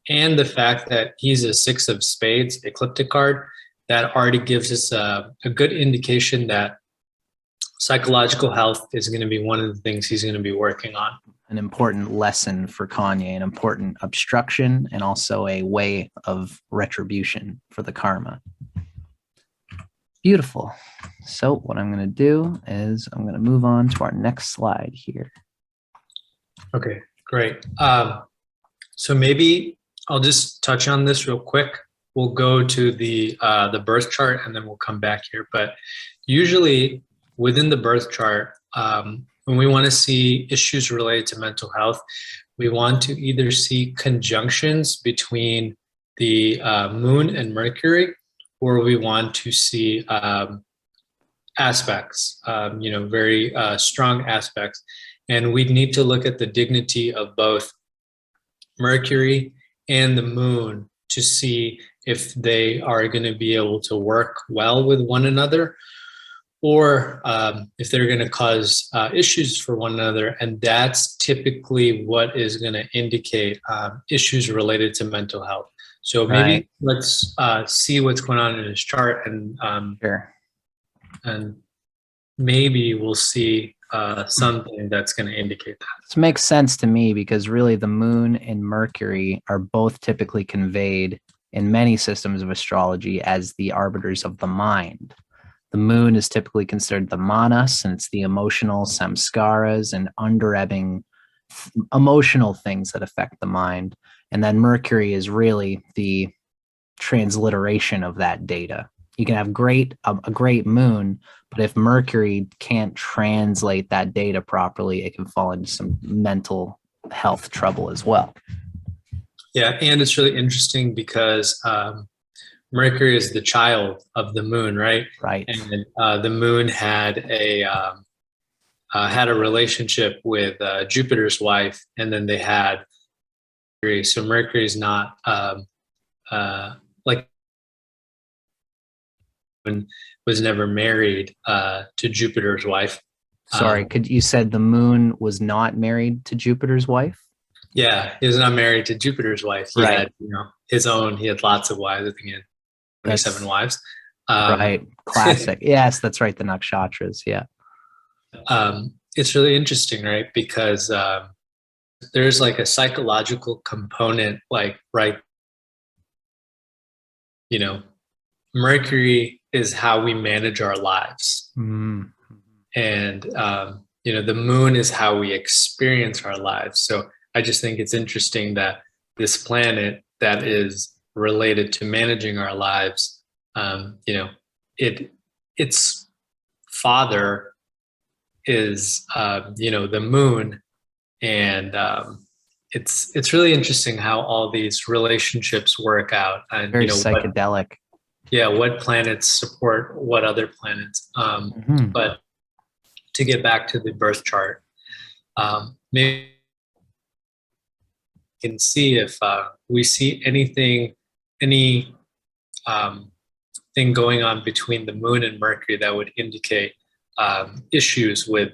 And the fact that he's a 6 of spades ecliptic card, that already gives us a good indication that psychological health is going to be one of the things he's going to be working on. An important lesson for Kanye, an important obstruction, and also a way of retribution for the karma. Beautiful. So what I'm going to do is I'm going to move on to our next slide here. Okay, great. So maybe I'll just touch on this real quick. We'll go to the birth chart and then we'll come back here. But usually within the birth chart, when we want to see issues related to mental health, we want to either see conjunctions between the moon and Mercury, or we want to see aspects, very strong aspects. And we need to look at the dignity of both Mercury and the moon to see if they are going to be able to work well with one another, or if they're going to cause issues for one another. And that's typically what is going to indicate issues related to mental health. So maybe Right. let's see what's going on in his chart, Sure. and maybe we'll see something that's going to indicate that. This makes sense to me because really the moon and Mercury are both typically conveyed in many systems of astrology as the arbiters of the mind. The moon is typically considered the manas, and it's the emotional samskaras and underebbing emotional things that affect the mind. And then Mercury is really the transliteration of that data. You can have a great moon, but if Mercury can't translate that data properly, it can fall into some mental health trouble as well. Yeah, and it's really interesting because Mercury is the child of the moon, right? Right. And the moon had a relationship with Jupiter's wife, and then they had Mercury. So Mercury is not like was never married to Jupiter's wife. Sorry, you said the moon was not married to Jupiter's wife? Yeah, he was not married to Jupiter's wife. He Right. had, his own. He had lots of wives. I think he had 27 wives. Right. Classic. Yes, that's right. The nakshatras. Yeah. It's really interesting, right? Because there's like a psychological component, like, right, Mercury is how we manage our lives. Mm. And, the moon is how we experience our lives. So I just think it's interesting that this planet that is related to managing our lives, its father is, the moon. And it's really interesting how all these relationships work out. And, Very psychedelic. What planets support what other planets. But to get back to the birth chart, maybe we can see if we see any thing going on between the moon and Mercury that would indicate issues with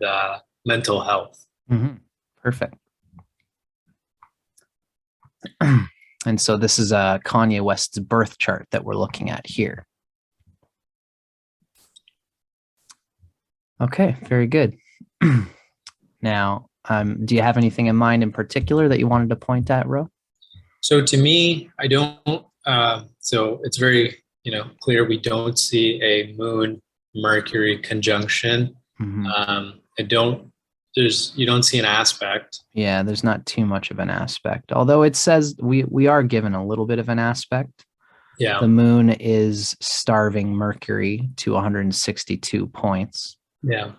mental health. Mm-hmm. Perfect. And so this is Kanye West's birth chart that we're looking at here. Okay, very good. Now, do you have anything in mind in particular that you wanted to point at, Ro? So to me, I don't. So it's very, clear we don't see a Moon Mercury conjunction. Mm-hmm. You don't see an aspect. Yeah, there's not too much of an aspect. Although it says we are given a little bit of an aspect. Yeah. The moon is starving Mercury to 162 points. Yeah.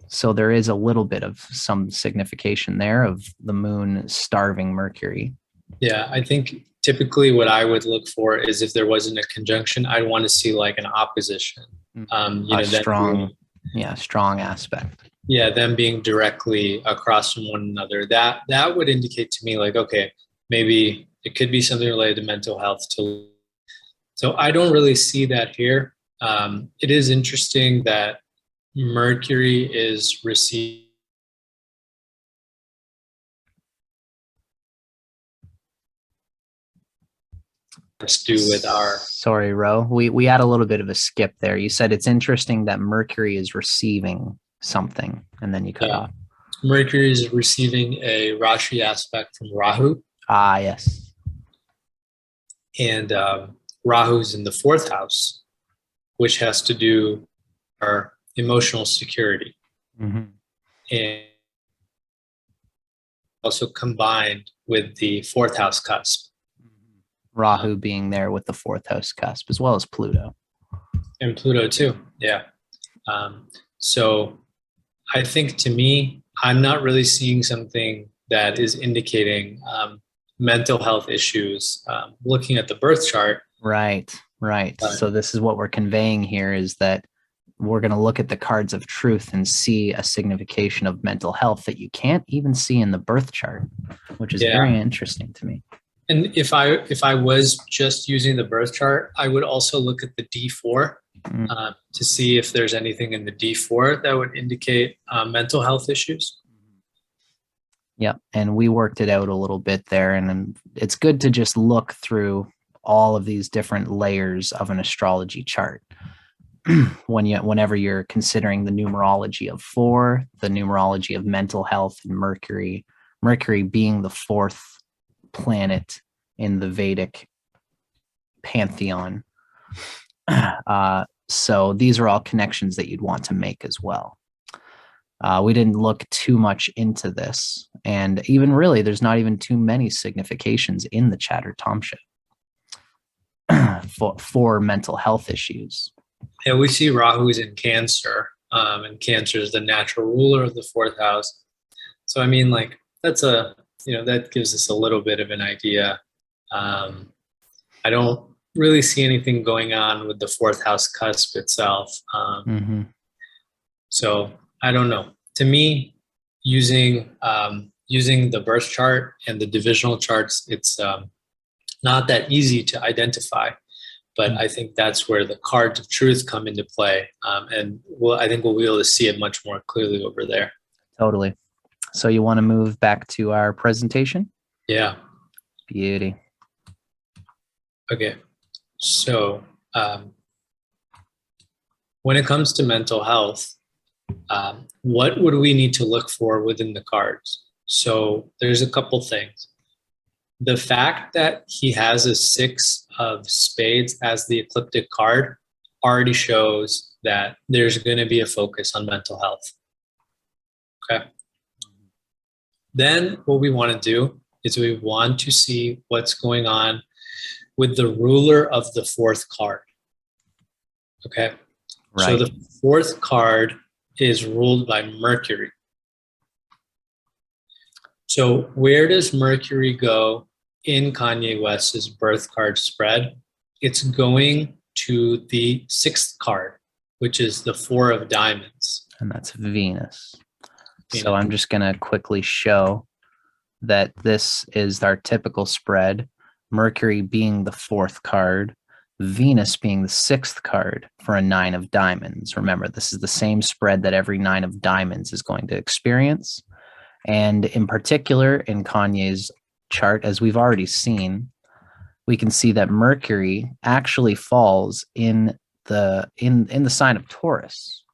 So there is a little bit of some signification there of the moon starving Mercury. Yeah, I think typically what I would look for is if there wasn't a conjunction, I'd want to see like an opposition. Strong aspect. Yeah, them being directly across from one another. That would indicate to me like, okay, maybe it could be something related to mental health too. So I don't really see that here. It is interesting that Mercury is received. To do with our. Sorry, Ro. We had a little bit of a skip there. You said it's interesting that Mercury is receiving something, and then you cut off. Mercury is receiving a Rashi aspect from Rahu. Ah, yes. And Rahu's in the 4th house, which has to do with our emotional security. Mm-hmm. And also combined with the 4th house cusp. Rahu being there with the 4th house cusp, as well as Pluto. And Pluto too, yeah. So I think to me, I'm not really seeing something that is indicating mental health issues. Looking at the birth chart. Right. So this is what we're conveying here, is that we're going to look at the cards of truth and see a signification of mental health that you can't even see in the birth chart, which is very interesting to me. And if I was just using the birth chart, I would also look at the D4 to see if there's anything in the D4 that would indicate mental health issues. Yeah, and we worked it out a little bit there, and then it's good to just look through all of these different layers of an astrology chart whenever you're considering the numerology of 4, the numerology of mental health, and Mercury being the 4th planet in the Vedic pantheon. So these are all connections that you'd want to make as well. We didn't look too much into this, and even really, there's not even too many significations in the Chatter Tamsha for mental health issues. Yeah, we see Rahu is in Cancer, and Cancer is the natural ruler of the 4th house. So I mean, like that gives us a little bit of an idea. I don't really see anything going on with the 4th house cusp itself. So I don't know. To me, using the birth chart and the divisional charts, it's not that easy to identify. But I think that's where the cards of truth come into play, and I think we'll be able to see it much more clearly over there. Totally. So you want to move back to our presentation? Yeah. Beauty. Okay. So when it comes to mental health, what would we need to look for within the cards? So there's a couple things. The fact that he has a 6 of spades as the ecliptic card already shows that there's going to be a focus on mental health. Okay. Then what we want to do is we want to see what's going on with the ruler of the 4th card. Okay. Right. So the 4th card is ruled by Mercury. So where does Mercury go in Kanye West's birth card spread? It's going to the 6th card, which is the 4 of diamonds. And that's Venus. So I'm just going to quickly show that this is our typical spread. Mercury being the 4th card, Venus being the 6th card for a 9 of diamonds. Remember, this is the same spread that every 9 of diamonds is going to experience. And in particular, in Kanye's chart, as we've already seen, we can see that Mercury actually falls in the sign of Taurus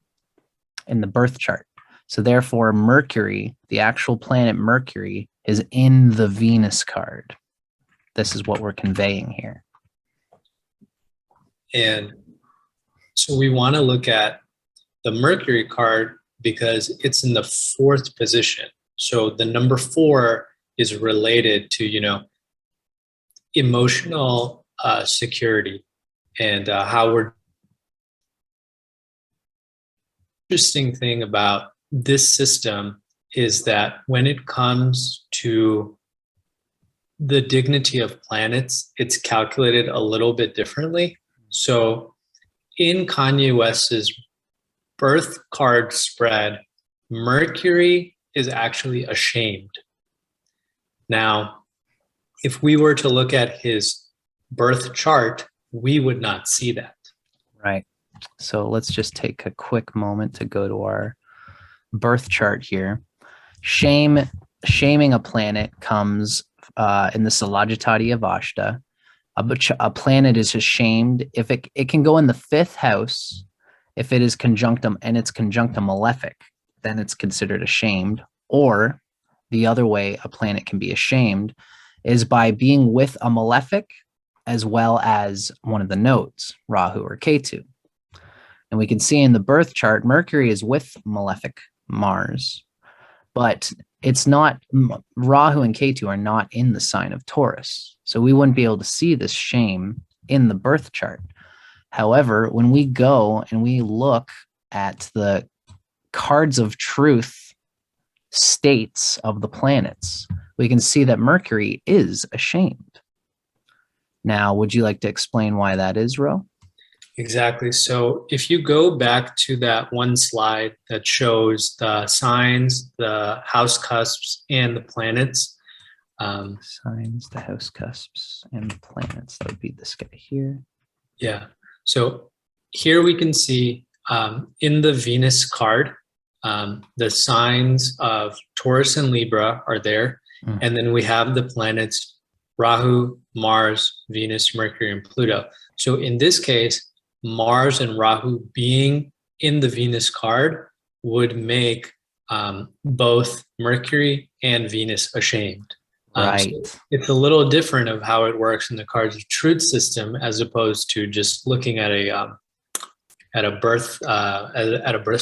in the birth chart. So therefore, Mercury, the actual planet Mercury, is in the Venus card. This is what we're conveying here. And so we want to look at the Mercury card because it's in the 4th position. So the number 4 is related to, emotional security and how we're. Interesting thing about this system is that when it comes to the dignity of planets, it's calculated a little bit differently. So in Kanye West's birth card spread, Mercury is actually ashamed. Now, if we were to look at his birth chart, we would not see that. Right. So let's just take a quick moment to go to our birth chart here. Shaming a planet comes in the Salajatati of Ashta. A planet is ashamed if it can go in the 5th house. If it is conjunctum and it's conjunctum malefic, then it's considered ashamed. Or the other way a planet can be ashamed is by being with a malefic as well as one of the nodes, Rahu or Ketu. And we can see in the birth chart, Mercury is with malefic Mars, but it's not, Rahu and Ketu are not in the sign of Taurus. So we wouldn't be able to see this shame in the birth chart. However, when we go and we look at the cards of truth states of the planets, we can see that Mercury is ashamed. Now, would you like to explain why that is, Ro? Exactly. So if you go back to that one slide that shows the signs, the house cusps, and the planets, Signs, the house cusps, and planets. That would be this guy here. Yeah. So here we can see in the Venus card, the signs of Taurus and Libra are there. And then we have the planets Rahu, Mars, Venus, Mercury, and Pluto. So in this case, Mars and Rahu being in the Venus card would make both Mercury and Venus ashamed. Right. So it's a little different of how it works in the cards of truth system, as opposed to just looking at a birth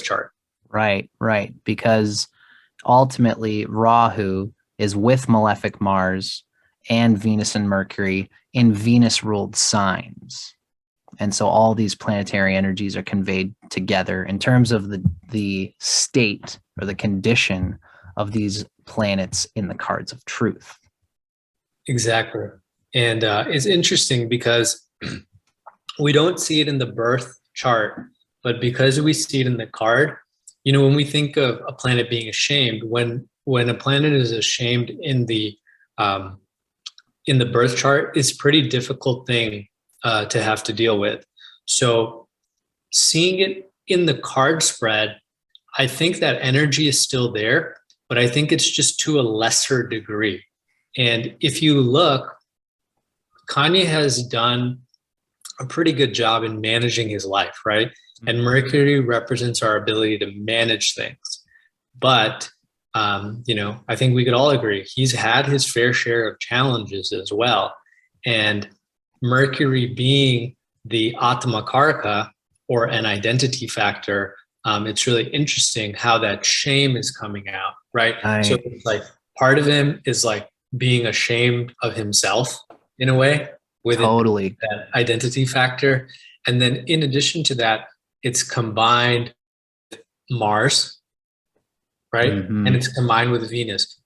chart. Right. Because ultimately, Rahu is with malefic Mars and Venus and Mercury in Venus-ruled signs. And so all these planetary energies are conveyed together in terms of the state or the condition of these planets in the cards of truth. Exactly. And it's interesting because we don't see it in the birth chart, but because we see it in the card, when we think of a planet being ashamed, when a planet is ashamed in the birth chart, it's a pretty difficult thing to have to deal with. So seeing it in the card spread, I think that energy is still there, but I think it's just to a lesser degree. And if you look, Kanye has done a pretty good job in managing his life, right? And Mercury represents our ability to manage things. But, I think we could all agree he's had his fair share of challenges as well. And Mercury being the Atma Karaka, or an identity factor, it's really interesting how that shame is coming out, right? So it's like part of him is like being ashamed of himself in a way with totally that identity factor. And then in addition to that, it's combined with Mars, right? And it's combined with Venus.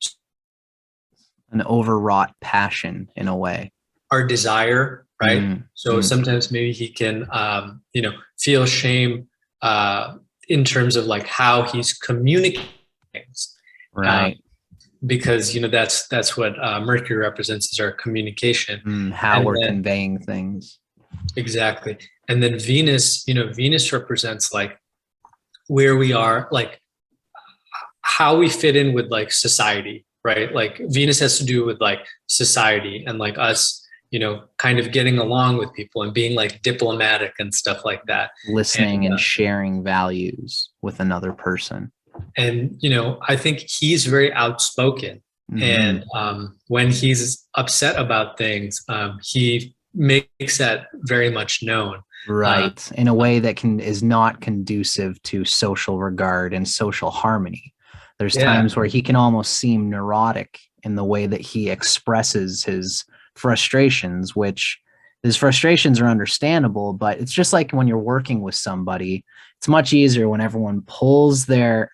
An overwrought passion in a way. Our desire, right? So sometimes maybe he can, feel shame in terms of like how he's communicating things. Right. Because that's what Mercury represents, is our communication, how we're conveying things. Exactly. And then Venus, Venus represents like where we are, like how we fit in with like society, right? Like Venus has to do with like society and like us, kind of getting along with people and being like diplomatic and stuff like that. Listening and sharing values with another person. And, I think he's very outspoken. And when he's upset about things, he makes that very much known. Right. In a way that is not conducive to social regard and social harmony. There's times where he can almost seem neurotic in the way that he expresses his frustrations, which his frustrations are understandable, but it's just like when you're working with somebody, it's much easier when everyone pulls their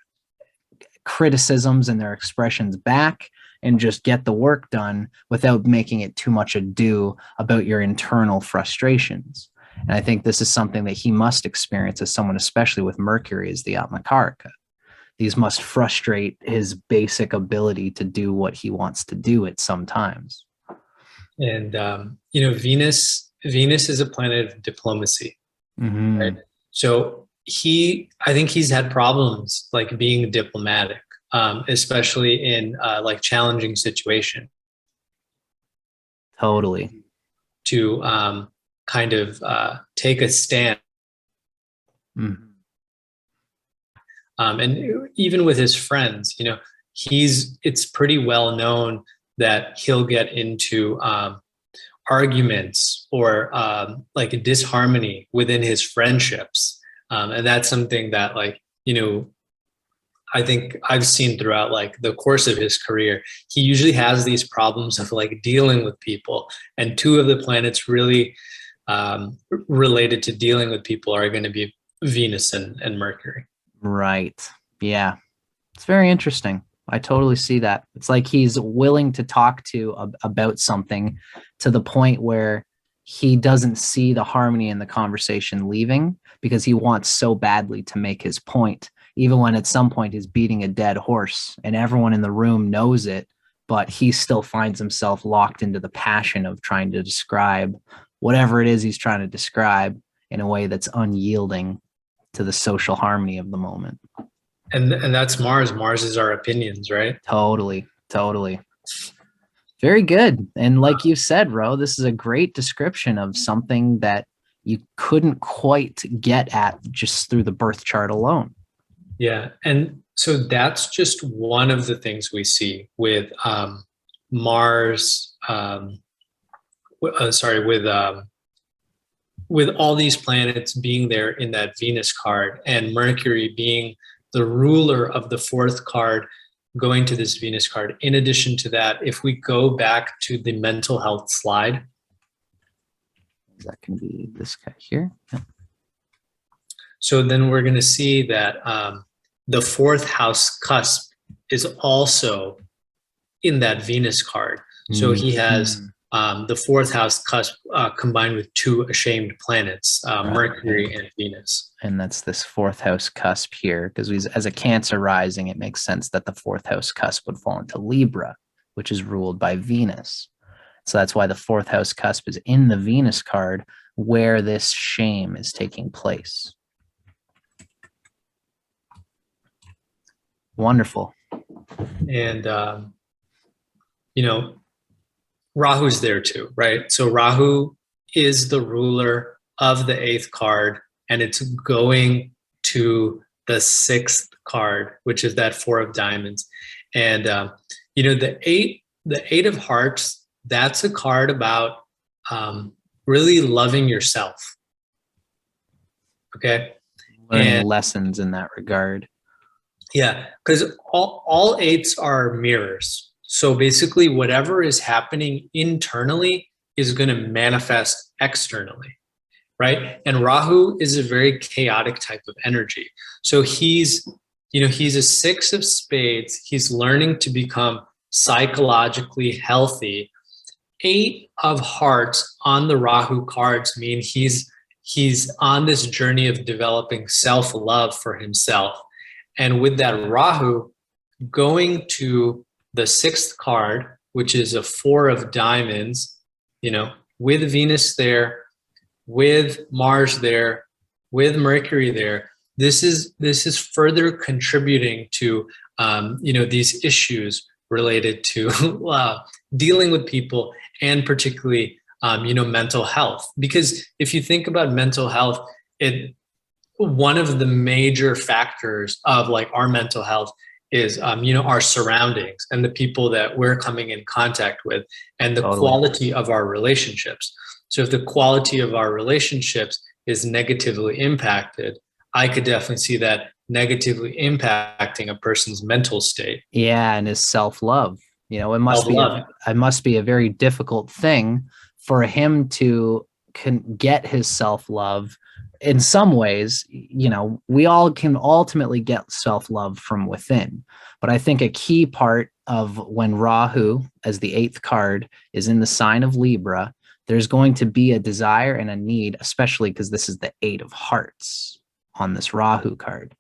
criticisms and their expressions back and just get the work done without making it too much ado about your internal frustrations. And I think this is something that he must experience as someone, especially with Mercury as the Atmakarika. These must frustrate his basic ability to do what he wants to do at some times. And, Venus is a planet of diplomacy, right? So I think he's had problems like being diplomatic, especially in like challenging situation. Totally. To kind of take a stand. And even with his friends, it's pretty well known that he'll get into arguments or like a disharmony within his friendships. And that's something that I think I've seen throughout like the course of his career. He usually has these problems of like dealing with people, and two of the planets really related to dealing with people are going to be Venus and Mercury. Right. Yeah. It's very interesting. I totally see that. It's like he's willing to talk about something to the point where he doesn't see the harmony in the conversation leaving because he wants so badly to make his point, even when at some point he's beating a dead horse and everyone in the room knows it, but he still finds himself locked into the passion of trying to describe whatever it is he's trying to describe in a way that's unyielding to the social harmony of the moment. And that's Mars. Mars is our opinions, right? Totally. Very good. And like you said, Ro, this is a great description of something that you couldn't quite get at just through the birth chart alone. Yeah. And so that's just one of the things we see with Mars, with all these planets being there in that Venus card, and Mercury being the ruler of the fourth card going to this Venus card. In addition to that, if we go back to the mental health slide. That can be this guy here. Yeah. So then we're going to see that the fourth house cusp is also in that Venus card. So he has the fourth house cusp combined with two ashamed planets, Mercury and Venus. And that's this fourth house cusp here, because as a Cancer rising, it makes sense that the fourth house cusp would fall into Libra, which is ruled by Venus. So that's why the fourth house cusp is in the Venus card where this shame is taking place. Wonderful. And, Rahu's there too, right? So Rahu is the ruler of the eighth card, and it's going to the sixth card, which is that four of diamonds. And, the eight of hearts, that's a card about really loving yourself. Okay. Learning lessons in that regard. Yeah, because all eights are mirrors. So basically, whatever is happening internally is going to manifest externally, right? And Rahu is a very chaotic type of energy. So he's a six of spades. He's learning to become psychologically healthy. Eight of hearts on the Rahu cards mean he's on this journey of developing self-love for himself. And with that Rahu going to the sixth card, which is a four of diamonds, with Venus there, with Mars there, with Mercury there, this is further contributing to these issues related to dealing with people, and particularly mental health. Because if you think about mental health, one of the major factors of our mental health is our surroundings and the people that we're coming in contact with, and the quality of our relationships. So if the quality of our relationships is negatively impacted, I could definitely see that negatively impacting a person's mental state. Yeah, and his self-love. It must be a very difficult thing for him to get his self-love. In some ways, we all can ultimately get self-love from within. But I think a key part of when Rahu, as the eighth card, is in the sign of Libra, there's going to be a desire and a need, especially because this is the eight of hearts on this Rahu card.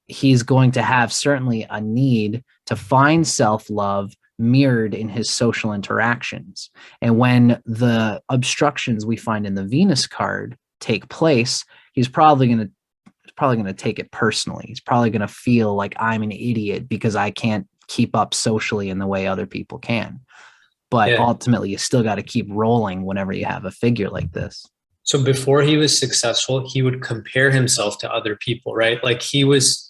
He's going to have certainly a need to find self-love mirrored in his social interactions. And when the obstructions we find in the Venus card take place, he's probably going to take it personally. He's probably going to feel like I'm an idiot because I can't keep up socially in the way other people can. But ultimately, you still got to keep rolling whenever you have a figure like this. So before he was successful, he would compare himself to other people, right? Like he was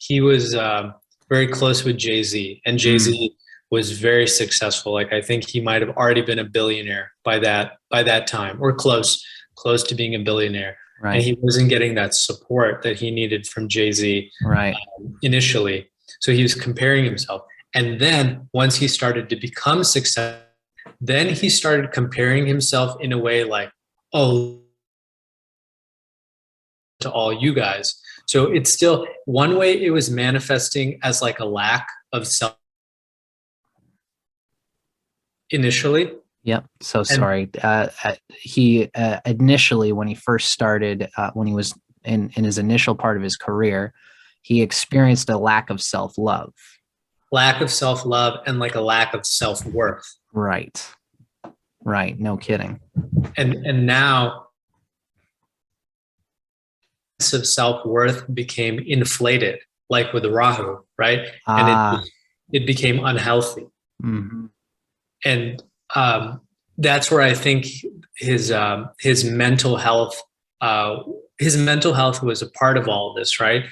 very close with Jay-Z, and Jay-Z was very successful. Like I think he might have already been a billionaire by that time, or close to being a billionaire. Right. And he wasn't getting that support that he needed from Jay-Z initially. So he was comparing himself. And then once he started to become successful, then he started comparing himself in a way like, oh, to all you guys. So it's still one way it was manifesting as like a lack of self initially. Yep. So sorry. He initially, when he first started, when he was in his initial part of his career, he experienced a lack of self-love. lack of self-love and like a lack of self-worth. Right. Right. No kidding. And now sense of self-worth became inflated, like with Rahu, right? And Ah. it became unhealthy. Mhm. And that's where I think his mental health was a part of all of this, right?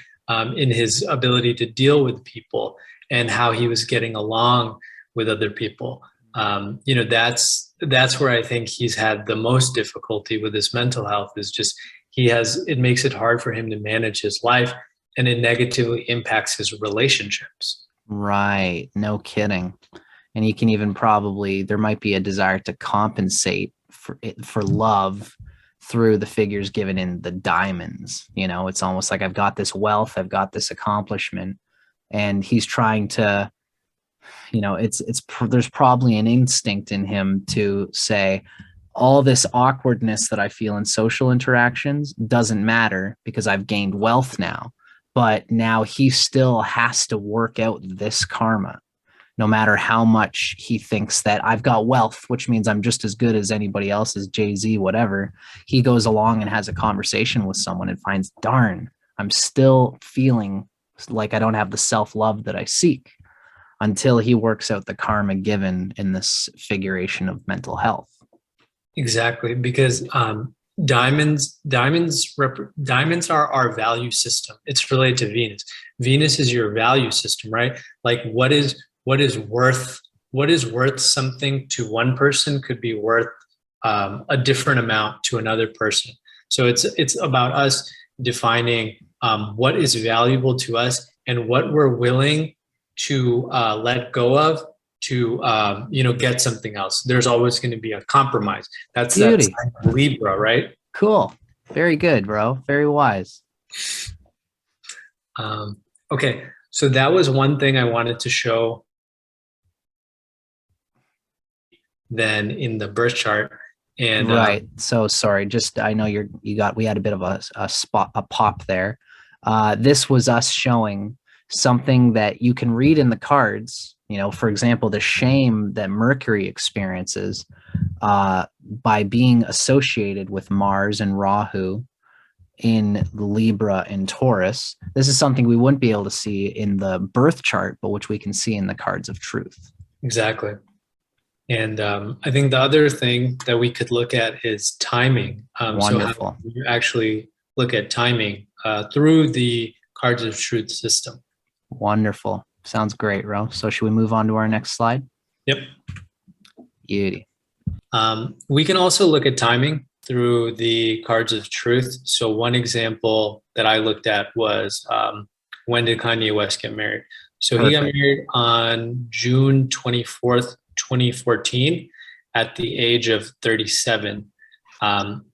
In his ability to deal with people and how he was getting along with other people. That's where I think he's had the most difficulty with his mental health, is just it makes it hard for him to manage his life, and it negatively impacts his relationships. Right. No kidding. And you can even there might be a desire to compensate for love through the figures given in the diamonds. It's almost like I've got this wealth, I've got this accomplishment, and he's trying to, there's probably an instinct in him to say, all this awkwardness that I feel in social interactions doesn't matter because I've gained wealth now. But now he still has to work out this karma, no matter how much he thinks that I've got wealth, which means I'm just as good as anybody else, as Jay-Z, whatever. He goes along and has a conversation with someone and finds, darn, I'm still feeling like I don't have the self-love that I seek, until he works out the karma given in this figuration of mental health. Exactly, because diamonds are our value system. It's related to Venus. Venus is your value system, right? Like what is worth something to one person could be worth a different amount to another person. So it's about us defining what is valuable to us and what we're willing to let go of to get something else. There's always going to be a compromise. That's Libra, right? Cool. Very good, bro. Very wise. Okay, so that was one thing I wanted to show. Then in the birth chart, and right. So sorry. Just I know we had a bit of a pop there. This was us showing something that you can read in the cards. For example, the shame that Mercury experiences by being associated with Mars and Rahu in Libra and Taurus. This is something we wouldn't be able to see in the birth chart, but which we can see in the cards of truth. Exactly. And I think the other thing that we could look at is timing. Wonderful. So how you actually look at timing through the cards of truth system. Wonderful. Sounds great, Ro. So should we move on to our next slide? Yep. Beauty. We can also look at timing through the cards of truth. So one example that I looked at was when did Kanye West get married? So Perfect. He got married on June 24th, 2014 at the age of 37.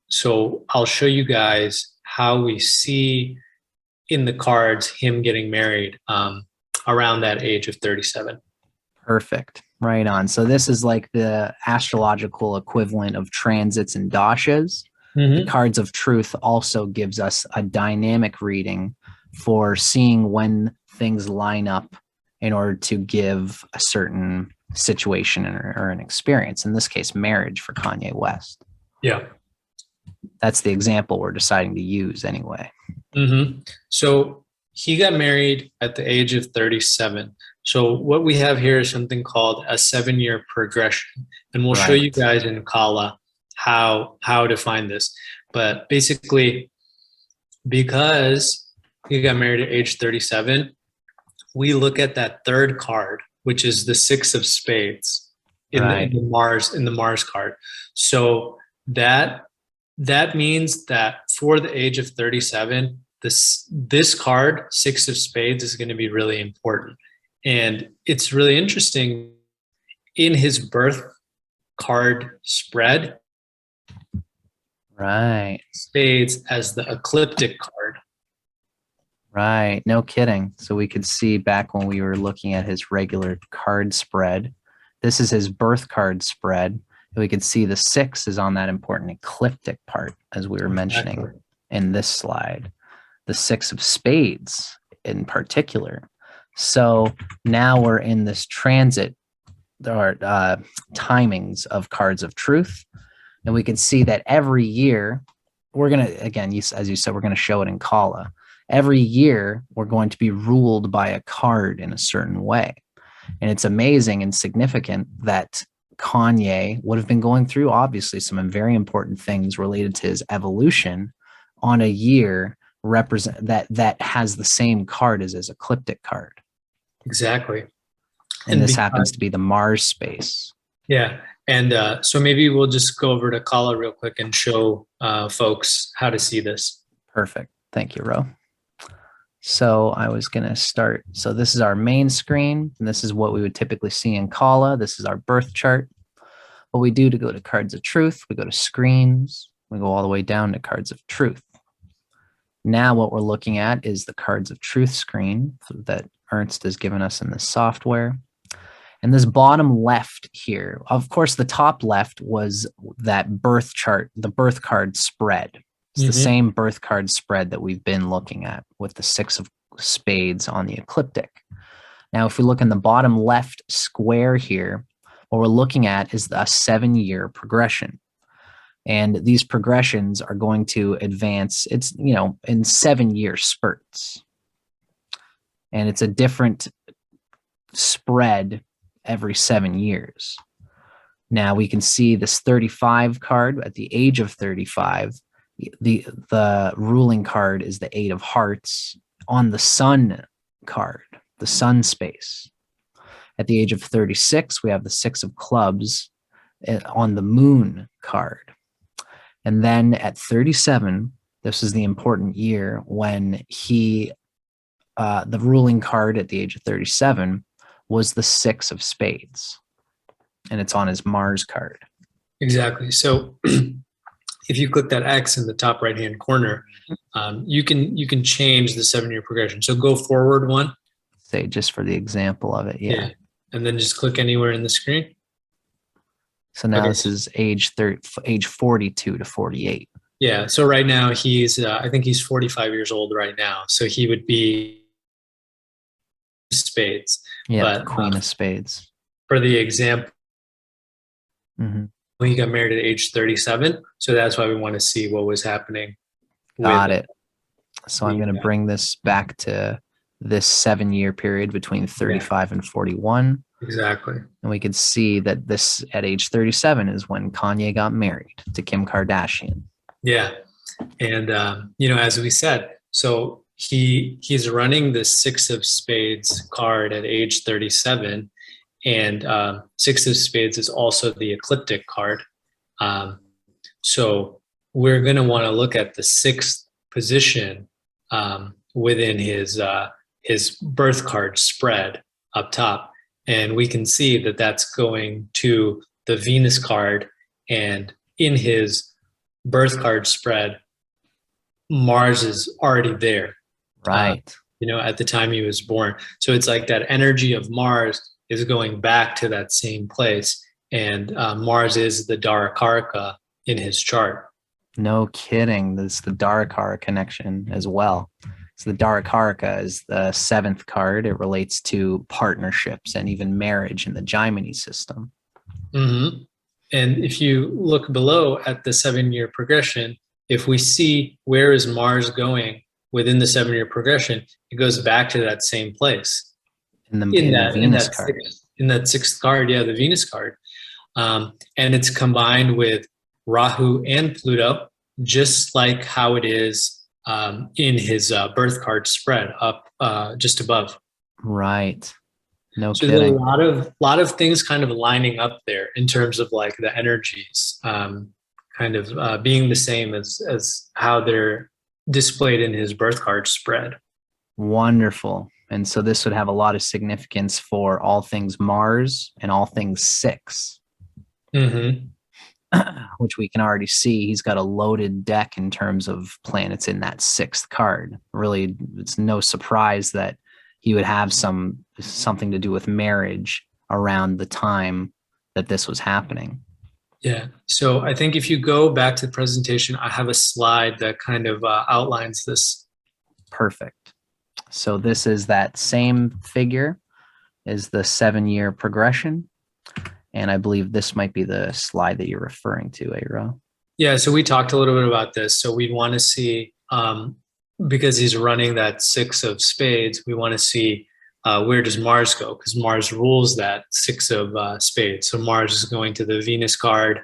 So I'll show you guys how we see in the cards him getting married around that age of 37. Perfect. Right on. So this is like the astrological equivalent of transits and dashas. Mm-hmm. The cards of truth also gives us a dynamic reading for seeing when things line up in order to give a certain situation or an experience. In this case, marriage for Kanye West. Yeah. That's the example we're deciding to use anyway. Mm-hmm. So he got married at the age of 37. So what we have here is something called a 7-year progression. And we'll show you guys in Kala how to find this. But basically, because he got married at age 37, we look at that third card, which is the 6 of spades in the Mars card. So that means that for the age of 37, this card, 6 of spades, is going to be really important. And it's really interesting in his birth card spread. Right. Spades as the ecliptic card. Right. No kidding. So we could see back when we were looking at his regular card spread, this is his birth card spread. We could see the 6 is on that important ecliptic part, as we were mentioning in this slide. The 6 of spades in particular. So now we're in this transit, or timings of cards of truth. And we can see that every year, we're going to, again, as you said, we're going to show it in Kala. Every year, we're going to be ruled by a card in a certain way. And it's amazing and significant that Kanye would have been going through, obviously, some very important things related to his evolution on a year that has the same card as his ecliptic card. Exactly. And this happens to be the Mars space. Yeah. And so maybe we'll just go over to Kala real quick and show folks how to see this. Perfect. Thank you, Ro. So I was going to start. So this is our main screen, and this is what we would typically see in Kala. This is our birth chart. What we do to go to cards of truth, we go to screens. We go all the way down to cards of truth. Now what we're looking at is the cards of truth screen that Ernst has given us in the software. And this bottom left here, of course, the top left was that birth chart, the birth card spread. It's the same birth card spread that we've been looking at with the 6 of spades on the ecliptic. Now, if we look in the bottom left square here, what we're looking at is the 7-year progression. And these progressions are going to advance, it's, in 7-year spurts. And it's a different spread every 7 years. Now we can see this 35 card at the age of 35. The ruling card is the 8 of hearts on the sun card, the sun space. At the age of 36, we have the 6 of clubs on the moon card. And then at 37, this is the important year when the ruling card at the age of 37 was the 6 of spades. And it's on his Mars card. Exactly. So if you click that X in the top right-hand corner, you can change the 7-year progression. So go forward one. Say just for the example of it, yeah. And then just click anywhere in the screen. So now this is age 42 to 48. Yeah. So right now he's, I think he's 45 years old right now. So he would be spades. Yeah, but, the Queen of Spades. For the example, he got married at age 37. So that's why we want to see what was happening. Got it. So I'm going to bring this back to this 7-year period between 35 and 41. Exactly. And we could see that this at age 37 is when Kanye got married to Kim Kardashian. Yeah. And, as we said, so he's running the 6 of spades card at age 37. And 6 of spades is also the ecliptic card. So we're going to want to look at the 6th position within his birth card spread up top. And we can see that that's going to the Venus card. And in his birth card spread, Mars is already there. Right. At the time he was born. So it's like that energy of Mars is going back to that same place. And Mars is the Darakaraka in his chart. No kidding. There's the Darakara connection as well. So the Darakaraka is the 7th card. It relates to partnerships and even marriage in the Gemini system. And if you look below at the 7-year progression, if we see where is Mars going within the 7-year progression, it goes back to that same place. In the Venus card. In that 6th card, the Venus card. And it's combined with Rahu and Pluto, just like how it is in his birth card spread up just above. Right. No so kidding. There's a lot of things kind of lining up there in terms of like the energies kind of being the same as how they're displayed in his birth card spread. Wonderful. And so this would have a lot of significance for all things Mars and all things 6. Which we can already see he's got a loaded deck in terms of planets in that 6th card. Really, it's no surprise that he would have something to do with marriage around the time that this was happening. Yeah. So I think if you go back to the presentation, I have a slide that kind of outlines this. Perfect. So this is that same figure is the 7-year progression. And I believe this might be the slide that you're referring to, Ro? Yeah, so we talked a little bit about this. So we'd want to see, because he's running that 6 of spades, we want to see where does Mars go? Because Mars rules that 6 of spades. So Mars is going to the Venus card,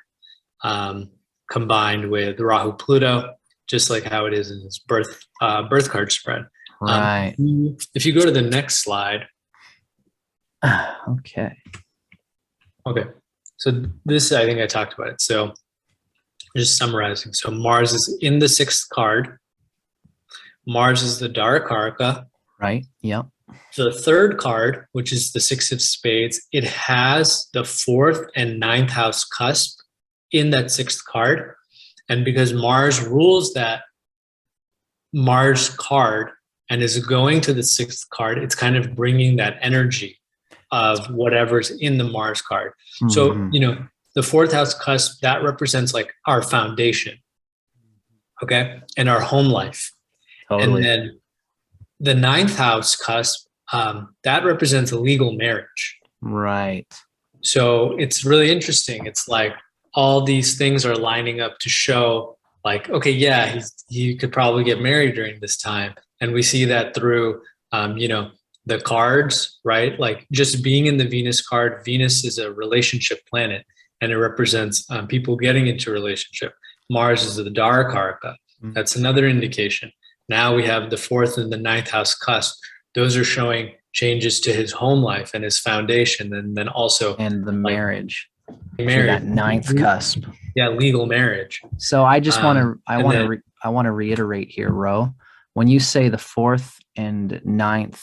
combined with Rahu Pluto, just like how it is in his birth card spread. Right. If you go to the next slide. Okay. Okay. So this, I think I talked about it. So just summarizing. So Mars is in the 6th card. Mars is the Darakaraka. Right. Yep. The 3rd card, which is the 6 of spades, it has the 4th and 9th house cusp in that 6th card. And because Mars rules that Mars card and is going to the 6th card, it's kind of bringing that energy of whatever's in the Mars card. Mm-hmm. So, the 4th house cusp, that represents like our foundation, okay, and our home life. Totally. And then the 9th house cusp, that represents a legal marriage. Right. So it's really interesting. It's like all these things are lining up to show like, okay, yeah, he could probably get married during this time. And we see that through, the cards, right? Like just being in the Venus card, Venus is a relationship planet and it represents people getting into a relationship. Mars is the Darakaraka. That's another indication. Now we have the 4th and the 9th house cusp. Those are showing changes to his home life and his foundation. And then also. And the marriage. That 9th cusp. Yeah. Legal marriage. So I just want to reiterate here, Ro, when you say the 4th and 9th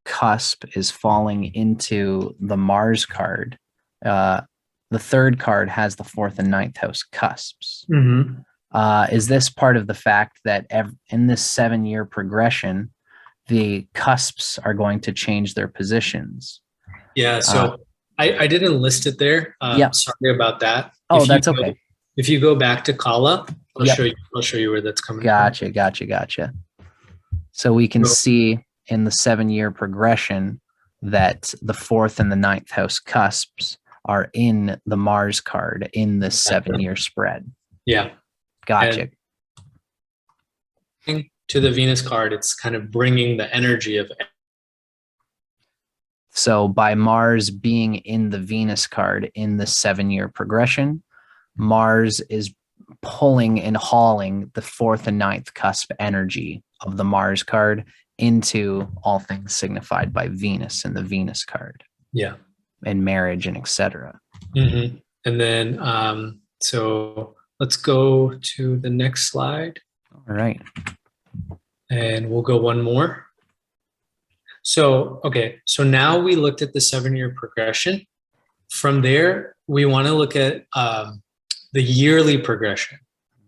cusp is falling into the Mars card, the 3rd card has the 4th and 9th house cusps. Mm-hmm. Is this part of the fact that in this 7-year progression, the cusps are going to change their positions? Yeah. So I didn't list it there. Sorry about that. Oh, that's okay. If you go back to Kala, I'll show you where that's coming from. Gotcha. So we can see in the 7-year progression that the 4th and the 9th house cusps are in the Mars card in the 7-year spread. Yeah. Gotcha. And to the Venus card, it's kind of bringing the energy of. So by Mars being in the Venus card in the 7-year progression, Mars is pulling and hauling the 4th and 9th cusp energy of the Mars card into all things signified by Venus in the Venus card. Yeah. And marriage and etc. Mm-hmm. And then, so let's go to the next slide. All right. And we'll go one more. So, okay. So now we looked at the 7-year progression. From there, we want to look at the yearly progression.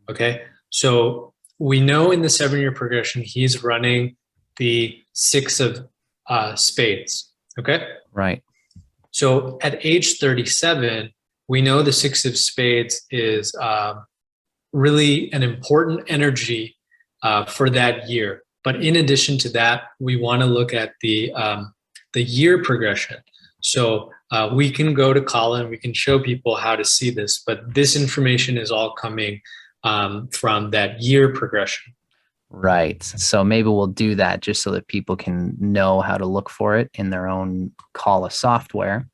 Okay. So we know in the 7-year progression, he's running the 6 of spades. Okay. Right. So at age 37, we know the 6 of spades is really an important energy for that year. But in addition to that, we want to look at the year progression. So we can go to Kala and we can show people how to see this, but this information is all coming from that year progression. Right. So maybe we'll do that just so that people can know how to look for it in their own Kala software.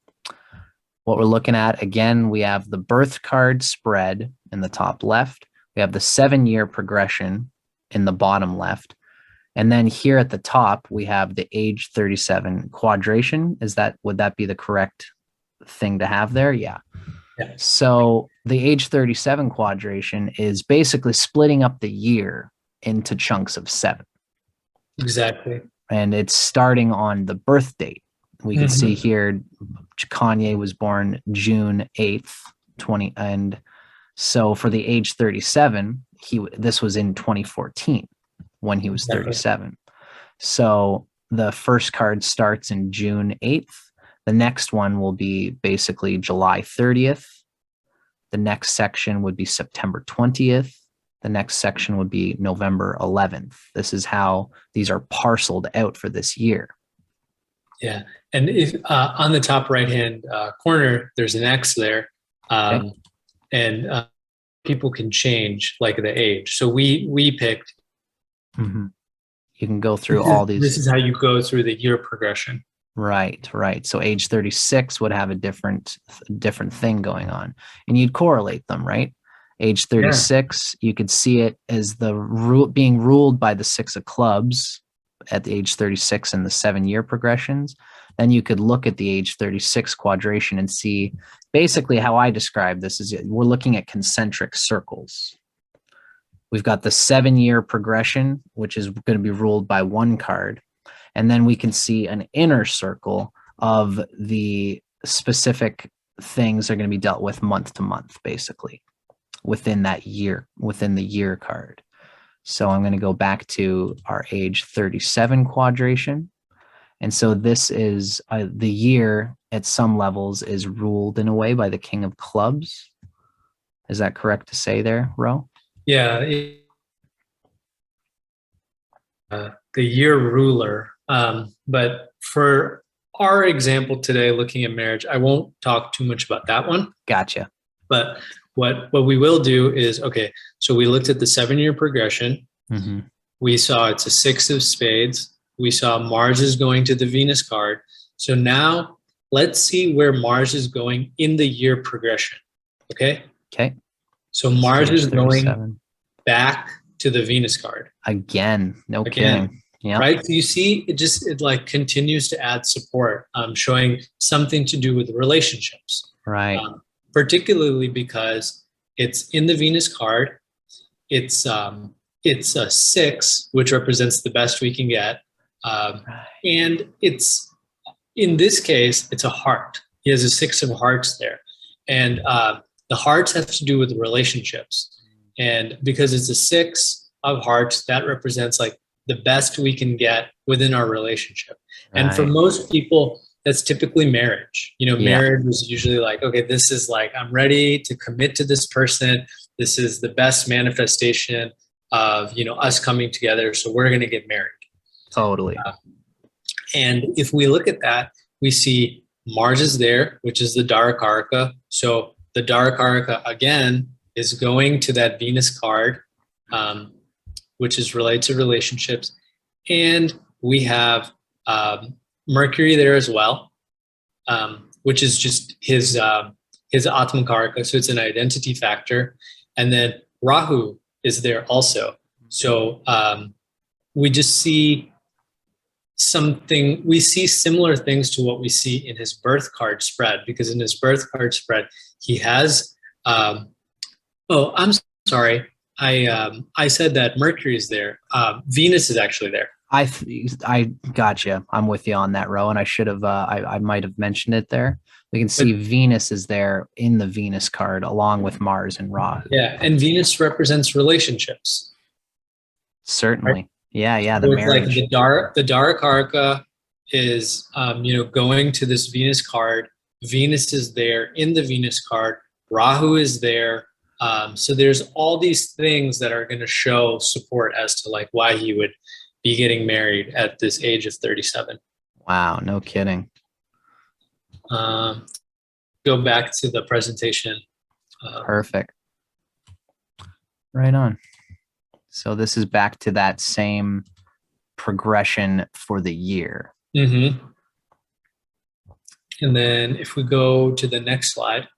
What we're looking at, again, we have the birth card spread in the top left. We have the 7-year progression in the bottom left. And then here at the top, we have the age 37 quadration. Would that be the correct thing to have there? Yeah. So the age 37 quadration is basically splitting up the year into chunks of 7. Exactly. And it's starting on the birth date. We can see here, Kanye was born June 8th, and so for the age 37, this was in 2014 when he was 37. So the first card starts in June 8th. The next one will be basically July 30th. The next section would be September 20th. The next section would be November 11th. This is how these are parceled out for this year. Yeah. And if on the top right-hand corner, there's an X there. Okay. And people can change like the age. So we picked. Mm-hmm. You can go through all these. This is how you go through the year progression. Right. So age 36 would have a different thing going on, and you'd correlate them, right? Age 36, you could see it as being ruled by the 6 of clubs at the age 36 in the 7-year progressions. Then you could look at the age 36 quadration and see basically how I describe this is we're looking at concentric circles. We've got the 7-year progression, which is going to be ruled by 1 card. And then we can see an inner circle of the specific things that are going to be dealt with month to month, basically, within that year, within the year card. So I'm going to go back to our age 37 quadration. And so this is the year at some levels is ruled in a way by the King of Clubs. Is that correct to say there, Ro? Yeah. The year ruler. But for our example today, looking at marriage, I won't talk too much about that one. Gotcha. But what we will do is, okay, so we looked at the 7-year progression. Mm-hmm. We saw it's a 6 of spades. We saw Mars is going to the Venus card. So now let's see where Mars is going in the year progression. Okay. So Mars is going back to the Venus card. Again. No kidding. Yeah. Right. So you see, it like continues to add support, showing something to do with relationships. Right. Particularly because it's in the Venus card. It's a 6, which represents the best we can get. And it's, in this case, it's a heart. He has a 6 of hearts there. And the hearts have to do with relationships. And because it's a 6 of hearts, that represents like the best we can get within our relationship. Right. And for most people, that's typically marriage. Marriage is usually like, okay, this is like, I'm ready to commit to this person. This is the best manifestation of, us coming together. So we're going to get married. Totally. And if we look at that, we see Mars is there, which is the Darakaraka. So the Darakaraka, again, is going to that Venus card, which is related to relationships. And we have Mercury there as well, which is just his Atmakaraka. So it's an identity factor. And then Rahu is there also. So we just see we see similar things to what we see in his birth card spread, because in his birth card spread, he has, I'm sorry. I said that Mercury is there. Venus is actually there. I gotcha. I'm with you on that, Ro, and I should have. I might have mentioned it there. We can see Venus is there in the Venus card along with Mars and Rahu. Yeah, and Venus represents relationships. Certainly. Right? Yeah. The marriage. Like the Darakaraka is, going to this Venus card. Venus is there in the Venus card. Rahu is there. So there's all these things that are going to show support as to like why he would be getting married at this age of 37. Wow, no kidding. Go back to the presentation. Perfect. Right on. So this is back to that same progression for the year. Mm-hmm. And then if we go to the next slide.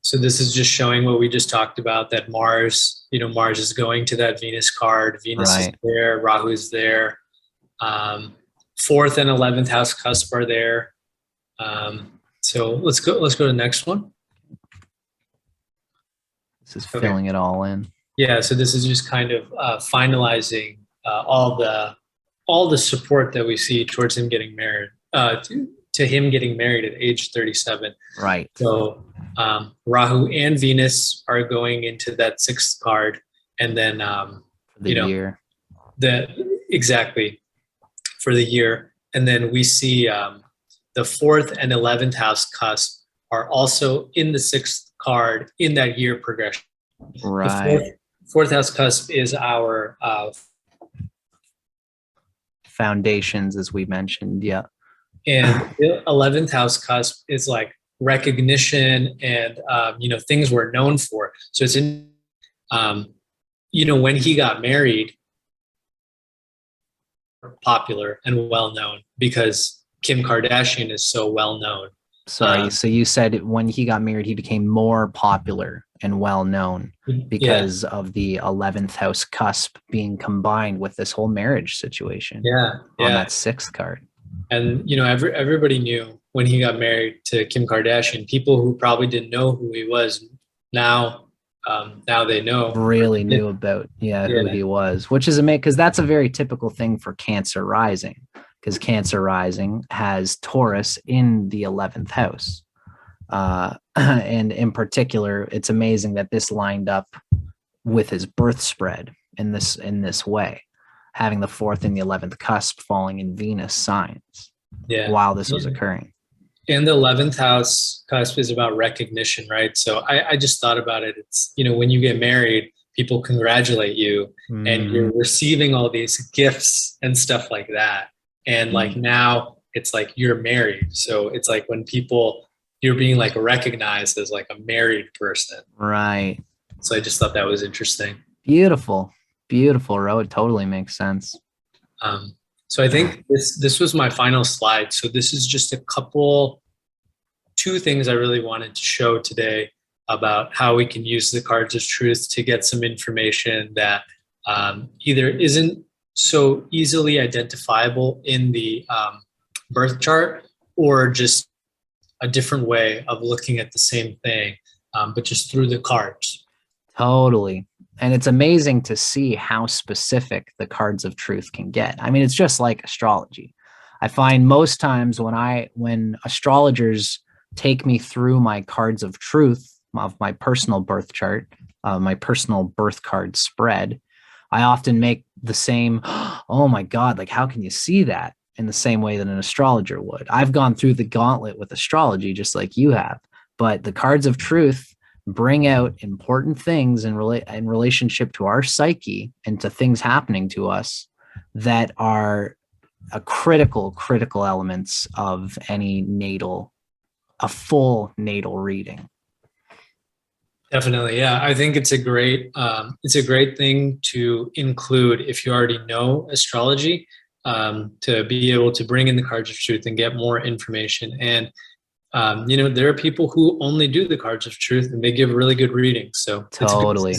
So this is just showing what we just talked about, that Mars is going to that Venus card. Venus is there, Rahu is there. 4th and 11th house cusp are there. So let's go to the next one. This is filling it all in. Yeah, so this is just kind of finalizing all the support that we see towards him getting married, to him getting married at age 37. Right. So Rahu and Venus are going into that 6th card, and then year. Exactly for the year, and then we see the 4th and 11th house cusp are also in the 6th card in that year progression. The Right. fourth house cusp is our Foundations, as we mentioned. Yeah. and the 11th house cusp is like recognition and things we're known for. So it's in when he got married, popular and well known because Kim Kardashian is so well known. Sorry. So you said when he got married, he became more popular and well known because of the 11th house cusp being combined with this whole marriage situation. On that 6th card. And everybody knew when he got married to Kim Kardashian. People who probably didn't know who he was now they know. Really knew about who he was, which is amazing because that's a very typical thing for Cancer rising, because Cancer rising has Taurus in the 11th house. And in particular, it's amazing that this lined up with his birth spread in this way, having the 4th and the 11th cusp falling in Venus signs while this was occurring. And the 11th house cusp is about recognition, right? So I just thought about it. It's, when you get married, people congratulate you and you're receiving all these gifts and stuff like that. And like now it's like you're married. So it's like when you're being like recognized as like a married person. Right. So I just thought that was interesting. Beautiful. Beautiful, Ro. It totally makes sense. So I think this was my final slide. So this is just two things I really wanted to show today about how we can use the cards of truth to get some information that either isn't so easily identifiable in the birth chart, or just a different way of looking at the same thing, but just through the cards. Totally. And it's amazing to see how specific the cards of truth can get. I mean, it's just like astrology. I find most times when astrologers take me through my cards of truth of my personal birth chart, my personal birth card spread, I often make the same, oh my God, like how can you see that, in the same way that an astrologer would. I've gone through the gauntlet with astrology just like you have, but the cards of truth bring out important things in relationship to our psyche and to things happening to us that are critical elements of a full natal reading. Definitely. Yeah. I think it's a great thing to include if you already know astrology, to be able to bring in the cards of truth and get more information. And there are people who only do the cards of truth and they give really good readings. So totally.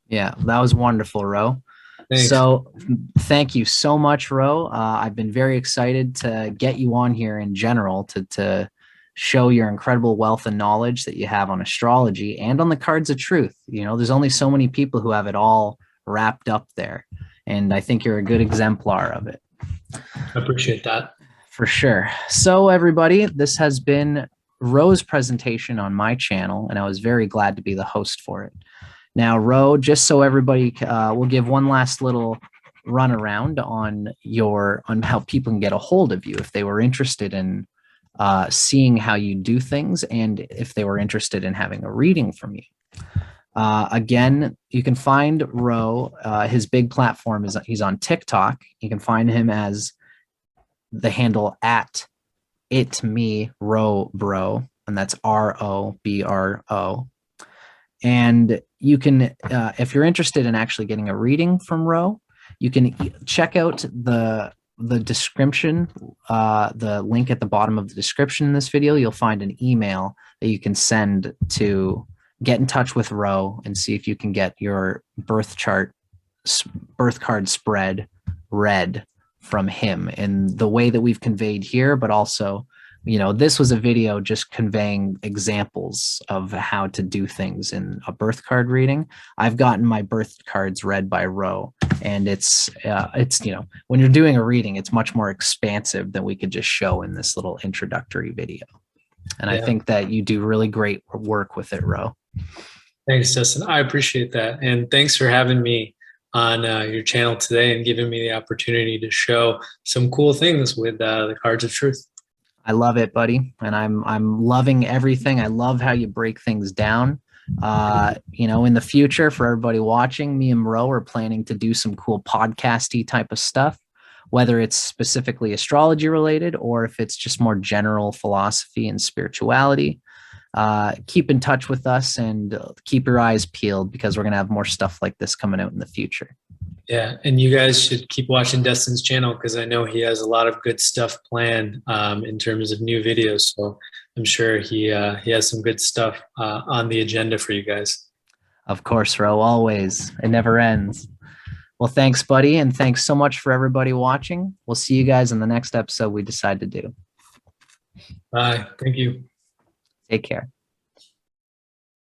Yeah, that was wonderful, Ro. Thanks. So thank you so much, Ro. I've been very excited to get you on here in general to show your incredible wealth and knowledge that you have on astrology and on the cards of truth. There's only so many people who have it all wrapped up there. And I think you're a good exemplar of it. I appreciate that. For sure. So everybody, this has been Ro's presentation on my channel, and I was very glad to be the host for it. Now, Ro, just so everybody, we'll give one last little run around on how people can get a hold of you if they were interested in seeing how you do things, and if they were interested in having a reading from you. Again, you can find Ro. His big platform is he's on TikTok. You can find him as the handle at @RoBro, and that's RoBro. And you can, if you're interested in actually getting a reading from Ro, you can check out the description, the link at the bottom of the description in this video. You'll find an email that you can send to get in touch with Ro and see if you can get your birth card spread read from him in the way that we've conveyed here, but also, this was a video just conveying examples of how to do things in a birth card reading. I've gotten my birth cards read by Ro, and it's when you're doing a reading, it's much more expansive than we could just show in this little introductory video. And I think that you do really great work with it, Ro. Thanks, Justin. I appreciate that. And thanks for having me on your channel today and giving me the opportunity to show some cool things with the cards of truth. I love it, buddy. And I'm loving everything. I love how you break things down. In the future, for everybody watching, me and Ro are planning to do some cool podcasty type of stuff, whether it's specifically astrology related or if it's just more general philosophy and spirituality. Keep in touch with us and keep your eyes peeled, because we're going to have more stuff like this coming out in the future. Yeah, and you guys should keep watching Destin's channel, because I know he has a lot of good stuff planned in terms of new videos. So I'm sure he has some good stuff on the agenda for you guys. Of course, Ro, always. It never ends. Well, thanks, buddy, and thanks so much for everybody watching. We'll see you guys in the next episode we decide to do. Bye. Thank you. Take care.